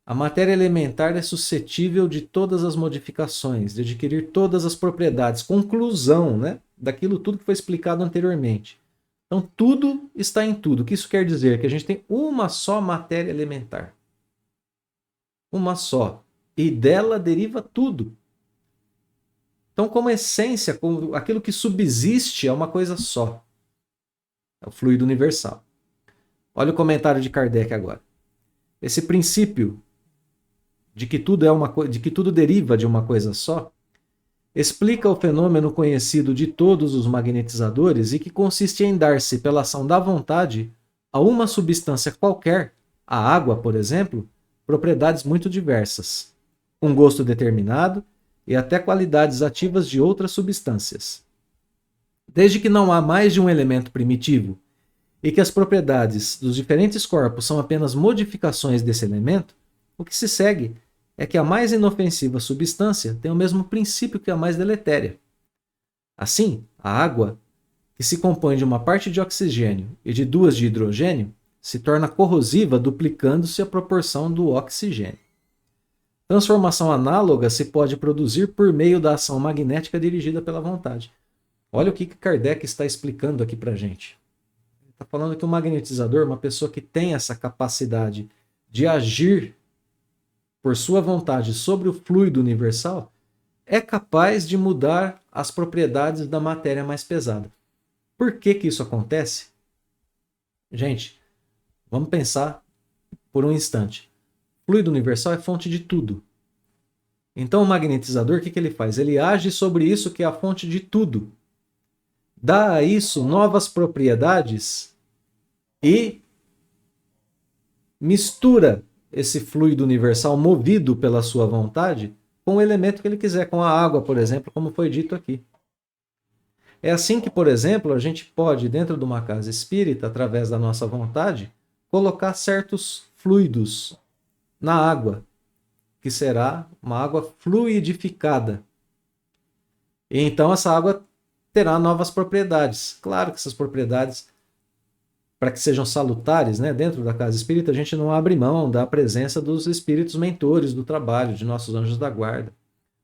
A matéria elementar é suscetível de todas as modificações, de adquirir todas as propriedades. Conclusão, né? Daquilo tudo que foi explicado anteriormente. Então, tudo está em tudo. O que isso quer dizer? Que a gente tem uma só matéria elementar. Uma só. E dela deriva tudo. Então, como essência, como aquilo que subsiste é uma coisa só. É o fluido universal. Olha o comentário de Kardec agora. Esse princípio de que tudo deriva de uma coisa só, explica o fenômeno conhecido de todos os magnetizadores e que consiste em dar-se pela ação da vontade a uma substância qualquer, a água, por exemplo, propriedades muito diversas, um gosto determinado e até qualidades ativas de outras substâncias. Desde que não há mais de um elemento primitivo e que as propriedades dos diferentes corpos são apenas modificações desse elemento, o que se segue é que a mais inofensiva substância tem o mesmo princípio que a mais deletéria. Assim, a água, que se compõe de uma parte de oxigênio e de duas de hidrogênio, se torna corrosiva duplicando-se a proporção do oxigênio. Transformação análoga se pode produzir por meio da ação magnética dirigida pela vontade. Olha o que Kardec está explicando aqui para a gente. Está falando que o magnetizador, uma pessoa que tem essa capacidade de agir por sua vontade sobre o fluido universal, é capaz de mudar as propriedades da matéria mais pesada. Por que isso acontece? Gente, vamos pensar por um instante. O fluido universal é fonte de tudo. Então o magnetizador, o que ele faz? Ele age sobre isso que é a fonte de tudo. Dá a isso novas propriedades e mistura esse fluido universal movido pela sua vontade com o elemento que ele quiser, com a água, por exemplo, como foi dito aqui. É assim que, por exemplo, a gente pode, dentro de uma casa espírita, através da nossa vontade, colocar certos fluidos na água, que será uma água fluidificada. E então essa água terá novas propriedades. Claro que essas propriedades, para que sejam salutares, né, dentro da casa espírita, a gente não abre mão da presença dos espíritos mentores do trabalho, de nossos anjos da guarda,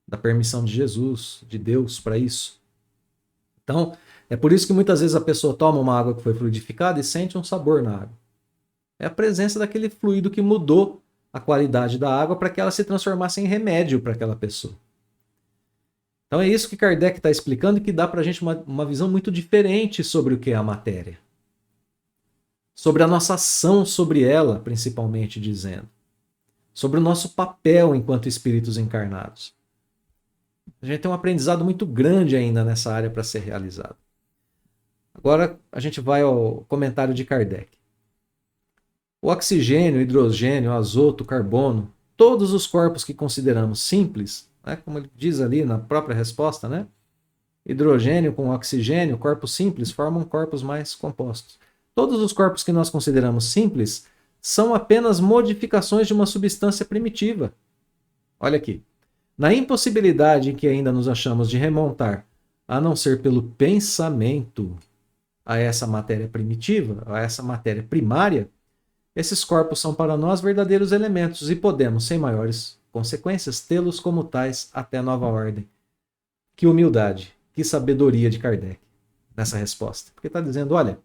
da permissão de Jesus, de Deus para isso. Então, é por isso que muitas vezes a pessoa toma uma água que foi fluidificada e sente um sabor na água. É a presença daquele fluido que mudou a qualidade da água para que ela se transformasse em remédio para aquela pessoa. Então é isso que Kardec está explicando e que dá para a gente uma visão muito diferente sobre o que é a matéria. Sobre a nossa ação sobre ela, principalmente dizendo. Sobre o nosso papel enquanto espíritos encarnados. A gente tem um aprendizado muito grande ainda nessa área para ser realizado. Agora a gente vai ao comentário de Kardec. O oxigênio, o hidrogênio, o azoto, o carbono, todos os corpos que consideramos simples, né, como ele diz ali na própria resposta, né? Hidrogênio com oxigênio, corpos simples, formam corpos mais compostos. Todos os corpos que nós consideramos simples são apenas modificações de uma substância primitiva. Olha aqui. Na impossibilidade em que ainda nos achamos de remontar, a não ser pelo pensamento, a essa matéria primitiva, a essa matéria primária, esses corpos são para nós verdadeiros elementos e podemos, sem maiores consequências, tê-los como tais até nova ordem. Que humildade, que sabedoria de Kardec nessa resposta. Porque está dizendo, olha,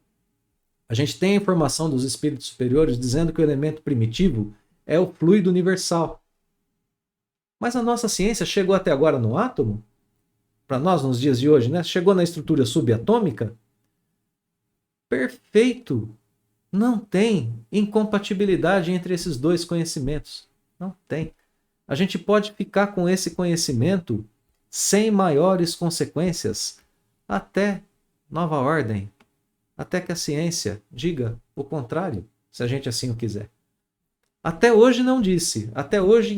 a gente tem a informação dos espíritos superiores dizendo que o elemento primitivo é o fluido universal. Mas a nossa ciência chegou até agora no átomo? Para nós, nos dias de hoje, né? Chegou na estrutura subatômica? Perfeito! Não tem incompatibilidade entre esses dois conhecimentos. Não tem. A gente pode ficar com esse conhecimento sem maiores consequências até nova ordem, até que a ciência diga o contrário, se a gente assim o quiser. Até hoje não disse, até hoje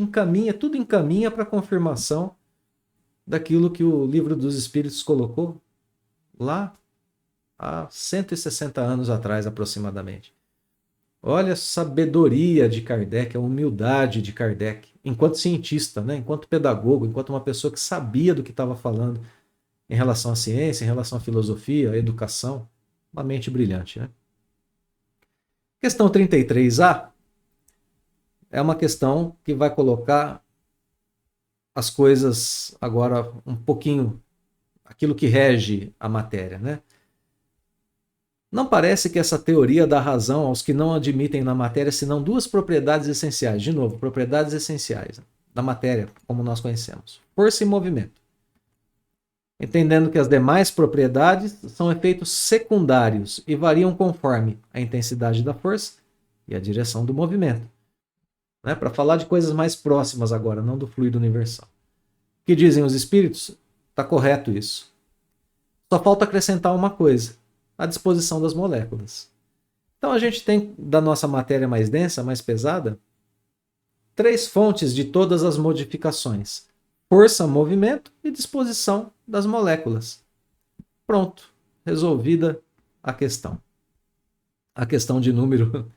tudo encaminha para a confirmação daquilo que o Livro dos Espíritos colocou lá há 160 anos atrás, aproximadamente. Olha a sabedoria de Kardec, a humildade de Kardec, enquanto cientista, né? Enquanto pedagogo, enquanto uma pessoa que sabia do que estava falando em relação à ciência, em relação à filosofia, à educação. Uma mente brilhante, né? Questão 33A é uma questão que vai colocar as coisas agora um pouquinho, aquilo que rege a matéria, né? Não parece que essa teoria dá razão aos que não admitem na matéria senão duas propriedades essenciais. De novo, propriedades essenciais da matéria, como nós conhecemos: força e movimento. Entendendo que as demais propriedades são efeitos secundários e variam conforme a intensidade da força e a direção do movimento. Né? Para falar de coisas mais próximas agora, não do fluido universal. O que dizem os espíritos? Está correto isso. Só falta acrescentar uma coisa: a disposição das moléculas. Então a gente tem da nossa matéria mais densa, mais pesada, três fontes de todas as modificações: força, movimento e disposição das moléculas. Pronto, resolvida a questão. A questão de número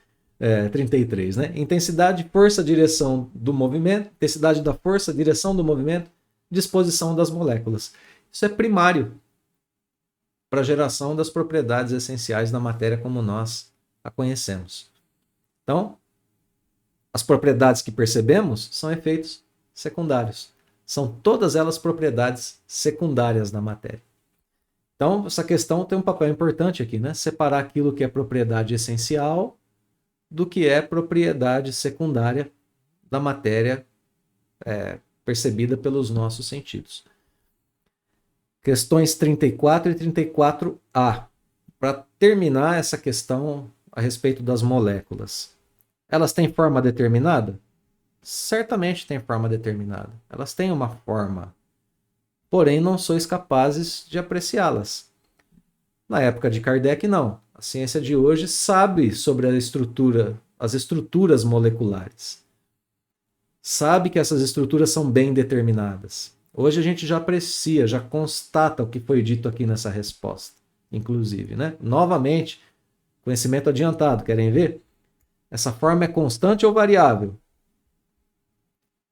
33, né? Intensidade, força, direção do movimento, intensidade da força, direção do movimento, disposição das moléculas. Isso é primário para a geração das propriedades essenciais da matéria como nós a conhecemos. Então, as propriedades que percebemos são efeitos secundários. São todas elas propriedades secundárias da matéria. Então, essa questão tem um papel importante aqui, né? Separar aquilo que é propriedade essencial do que é propriedade secundária da matéria percebida pelos nossos sentidos. Questões 34 e 34A. Para terminar essa questão a respeito das moléculas. Elas têm forma determinada? Certamente têm forma determinada. Elas têm uma forma. Porém, não sois capazes de apreciá-las. Na época de Kardec, não. A ciência de hoje sabe sobre a estrutura, as estruturas moleculares. Sabe que essas estruturas são bem determinadas. Hoje a gente já aprecia, já constata o que foi dito aqui nessa resposta, inclusive, né? Novamente, conhecimento adiantado, querem ver? Essa forma é constante ou variável?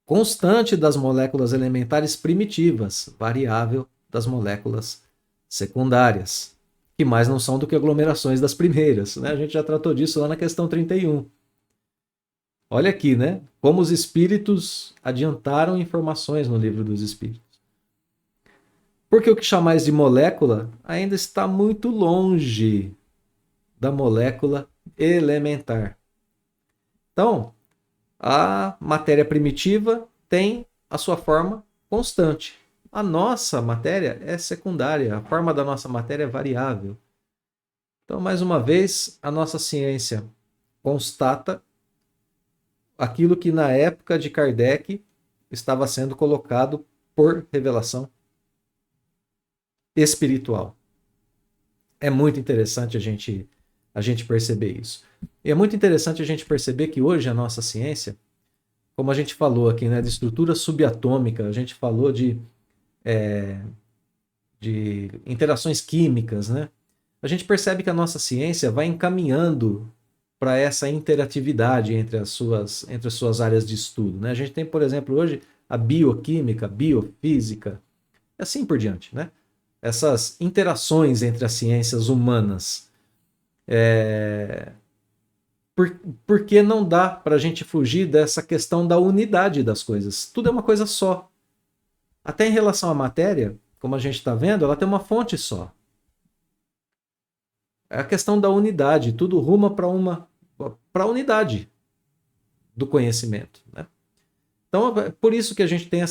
Constante das moléculas elementares primitivas, variável das moléculas secundárias, que mais não são do que aglomerações das primeiras, né? A gente já tratou disso lá na questão 31. Olha aqui, né? Como os espíritos adiantaram informações no livro dos espíritos. Porque o que chamais de molécula ainda está muito longe da molécula elementar. Então, a matéria primitiva tem a sua forma constante. A nossa matéria é secundária, a forma da nossa matéria é variável. Então, mais uma vez, a nossa ciência constata aquilo que na época de Kardec estava sendo colocado por revelação espiritual. É muito interessante a gente perceber isso. E é muito interessante a gente perceber que hoje a nossa ciência, como a gente falou aqui, né, de estrutura subatômica, a gente falou de interações químicas, né? A gente percebe que a nossa ciência vai encaminhando para essa interatividade entre as suas áreas de estudo, né? A gente tem, por exemplo, hoje a bioquímica, a biofísica, e assim por diante, né? Essas interações entre as ciências humanas. Por que não dá para a gente fugir dessa questão da unidade das coisas? Tudo é uma coisa só. Até em relação à matéria, como a gente está vendo, ela tem uma fonte só. É a questão da unidade. Tudo ruma para a unidade do conhecimento, né? Então, é por isso que a gente tem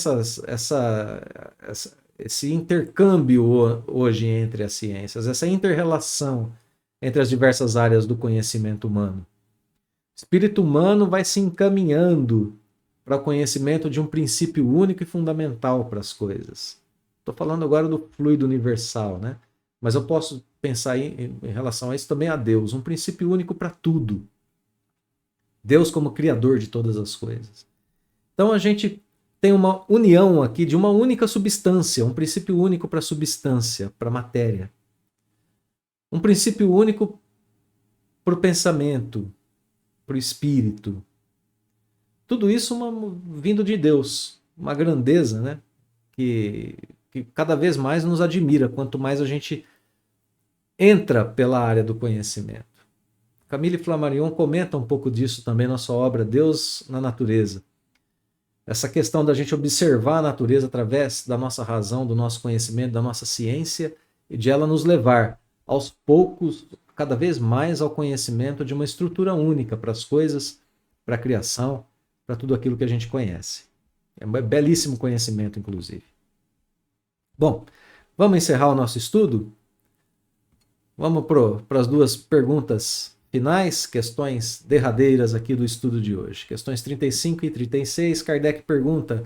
esse intercâmbio hoje entre as ciências, essa inter-relação entre as diversas áreas do conhecimento humano. O espírito humano vai se encaminhando para o conhecimento de um princípio único e fundamental para as coisas. Estou falando agora do fluido universal, né? Mas eu posso pensar em relação a isso também a Deus, um princípio único para tudo. Deus como criador de todas as coisas. Então a gente tem uma união aqui de uma única substância, um princípio único para a substância, para a matéria. Um princípio único para o pensamento. o espírito. Tudo isso vindo de Deus, uma grandeza, né? Que cada vez mais nos admira, quanto mais a gente entra pela área do conhecimento. Camille Flammarion comenta um pouco disso também na sua obra Deus na Natureza. Essa questão da gente observar a natureza através da nossa razão, do nosso conhecimento, da nossa ciência, e de ela nos levar, aos poucos, cada vez mais ao conhecimento de uma estrutura única para as coisas, para a criação, para tudo aquilo que a gente conhece. É um belíssimo conhecimento, inclusive. Bom, vamos encerrar o nosso estudo? Vamos para as duas perguntas finais, questões derradeiras aqui do estudo de hoje. Questões 35 e 36, Kardec pergunta: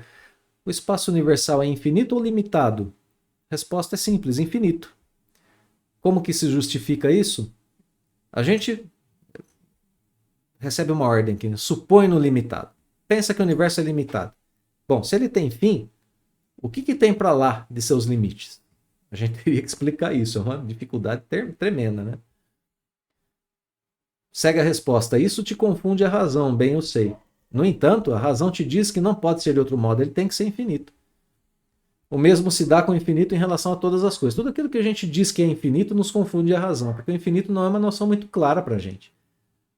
o espaço universal é infinito ou limitado? Resposta é simples, infinito. Como que se justifica isso? A gente recebe uma ordem aqui, supõe no limitado. Pensa que o universo é limitado. Bom, se ele tem fim, o que tem para lá de seus limites? A gente teria que explicar isso, é uma dificuldade tremenda, né? Segue a resposta. Isso te confunde a razão, bem eu sei. No entanto, a razão te diz que não pode ser de outro modo, ele tem que ser infinito. O mesmo se dá com o infinito em relação a todas as coisas. Tudo aquilo que a gente diz que é infinito nos confunde a razão, porque o infinito não é uma noção muito clara para a gente.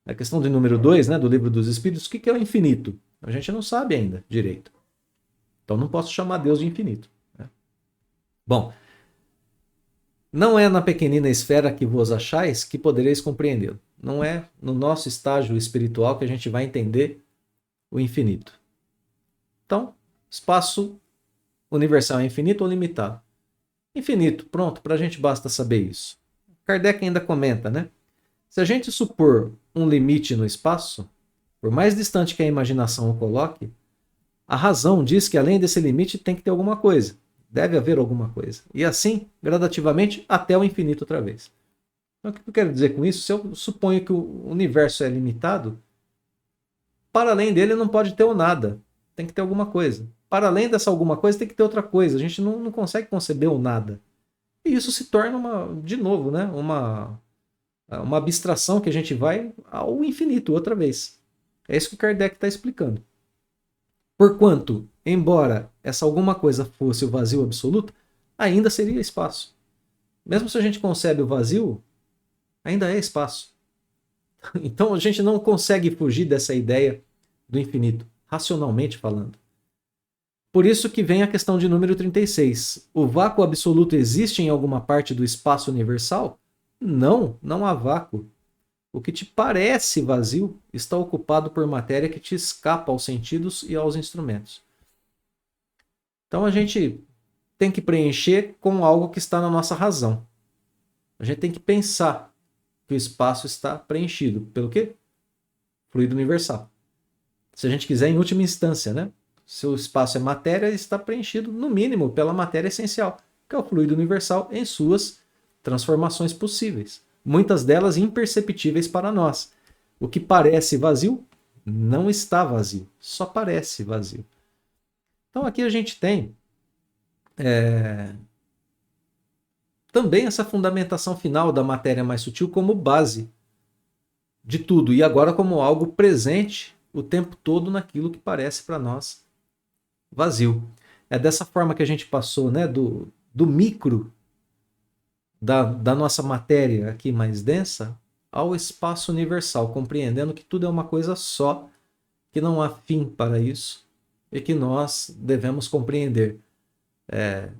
A questão do número 2, né, do Livro dos Espíritos, o que é o infinito? A gente não sabe ainda direito. Então não posso chamar Deus de infinito, né? Bom, não é na pequenina esfera que vos achais que podereis compreendê-lo. Não é no nosso estágio espiritual que a gente vai entender o infinito. Então, espaço universal é infinito ou limitado? Infinito, pronto, para a gente basta saber isso. Kardec ainda comenta, né? Se a gente supor um limite no espaço, por mais distante que a imaginação o coloque, a razão diz que além desse limite tem que ter alguma coisa. Deve haver alguma coisa. E assim, gradativamente, até o infinito outra vez. Então, o que eu quero dizer com isso? Se eu suponho que o universo é limitado, para além dele não pode ter o nada. Tem que ter alguma coisa. Para além dessa alguma coisa, tem que ter outra coisa. A gente não consegue conceber o nada. E isso se torna, de novo, né, uma abstração que a gente vai ao infinito outra vez. É isso que o Kardec está explicando. Porquanto, embora essa alguma coisa fosse o vazio absoluto, ainda seria espaço. Mesmo se a gente concebe o vazio, ainda é espaço. Então a gente não consegue fugir dessa ideia do infinito, racionalmente falando. Por isso que vem a questão de número 36. O vácuo absoluto existe em alguma parte do espaço universal? Não, não há vácuo. O que te parece vazio está ocupado por matéria que te escapa aos sentidos e aos instrumentos. Então a gente tem que preencher com algo que está na nossa razão. A gente tem que pensar que o espaço está preenchido. Pelo quê? Fluido universal. Se a gente quiser, em última instância, né? Se o espaço é matéria, ele está preenchido, no mínimo, pela matéria essencial, que é o fluido universal em suas transformações possíveis. Muitas delas imperceptíveis para nós. O que parece vazio, não está vazio. Só parece vazio. Então aqui a gente tem também essa fundamentação final da matéria mais sutil como base de tudo. E agora como algo presente o tempo todo naquilo que parece para nós vazio. É dessa forma que a gente passou, né, do micro da nossa matéria aqui mais densa ao espaço universal, compreendendo que tudo é uma coisa só, que não há fim para isso e que nós devemos compreender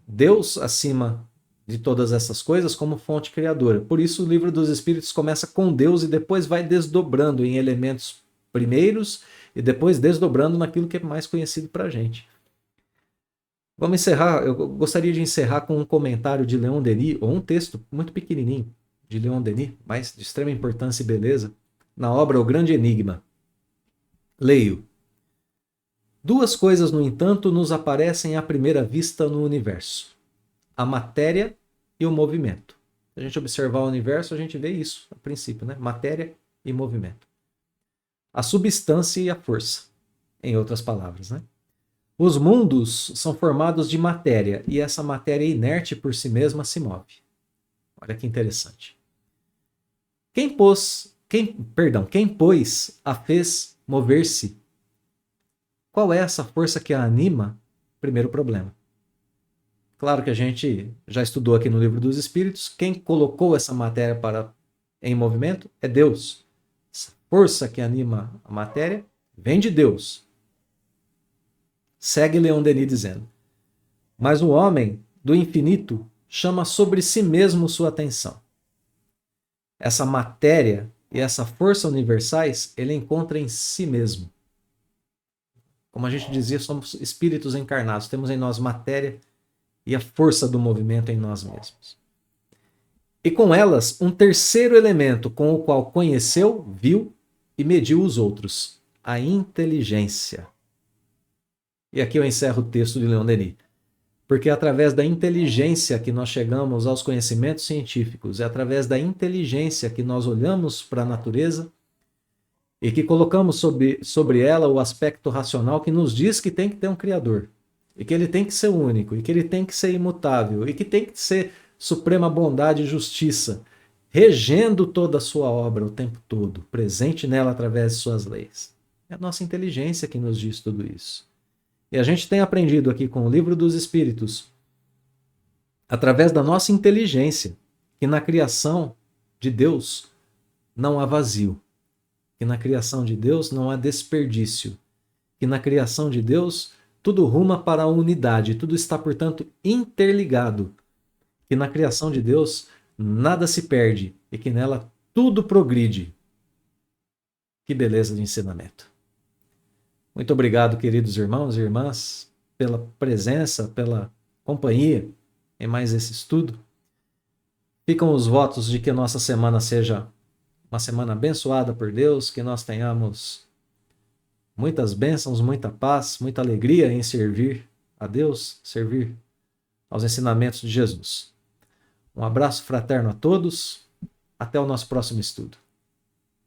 Deus acima de todas essas coisas como fonte criadora. Por isso o Livro dos Espíritos começa com Deus e depois vai desdobrando em elementos primeiros e depois desdobrando naquilo que é mais conhecido para a gente. Vamos encerrar. Eu gostaria de encerrar com um comentário de Leon Denis, ou um texto muito pequenininho de Leon Denis, mas de extrema importância e beleza, na obra O Grande Enigma. Leio. Duas coisas, no entanto, nos aparecem à primeira vista no universo: a matéria e o movimento. Se a gente observar o universo, a gente vê isso, a princípio, né? Matéria e movimento. A substância e a força, em outras palavras, né? Os mundos são formados de matéria e essa matéria inerte por si mesma se move. Olha que interessante. Quem Quem, pois, a fez mover-se? Qual é essa força que a anima? Primeiro problema. Claro que a gente já estudou aqui no Livro dos Espíritos, quem colocou essa matéria em movimento é Deus. Essa força que anima a matéria vem de Deus. Segue Leon Denis dizendo: mas o homem do infinito chama sobre si mesmo sua atenção. Essa matéria e essa força universais ele encontra em si mesmo. Como a gente dizia, somos espíritos encarnados, temos em nós matéria e a força do movimento em nós mesmos. E com elas, um terceiro elemento com o qual conheceu, viu e mediu os outros, a inteligência. E aqui eu encerro o texto de Leon Denis. Porque é através da inteligência que nós chegamos aos conhecimentos científicos, é através da inteligência que nós olhamos para a natureza e que colocamos sobre ela o aspecto racional que nos diz que tem que ter um Criador, e que ele tem que ser único, e que ele tem que ser imutável, e que tem que ser suprema bondade e justiça, regendo toda a sua obra o tempo todo, presente nela através de suas leis. É a nossa inteligência que nos diz tudo isso. E a gente tem aprendido aqui com o Livro dos Espíritos, através da nossa inteligência, que na criação de Deus não há vazio, que na criação de Deus não há desperdício, que na criação de Deus tudo ruma para a unidade, tudo está, portanto, interligado, que na criação de Deus nada se perde e que nela tudo progride. Que beleza de ensinamento. Muito obrigado, queridos irmãos e irmãs, pela presença, pela companhia em mais esse estudo. Ficam os votos de que a nossa semana seja uma semana abençoada por Deus, que nós tenhamos muitas bênçãos, muita paz, muita alegria em servir a Deus, servir aos ensinamentos de Jesus. Um abraço fraterno a todos. Até o nosso próximo estudo.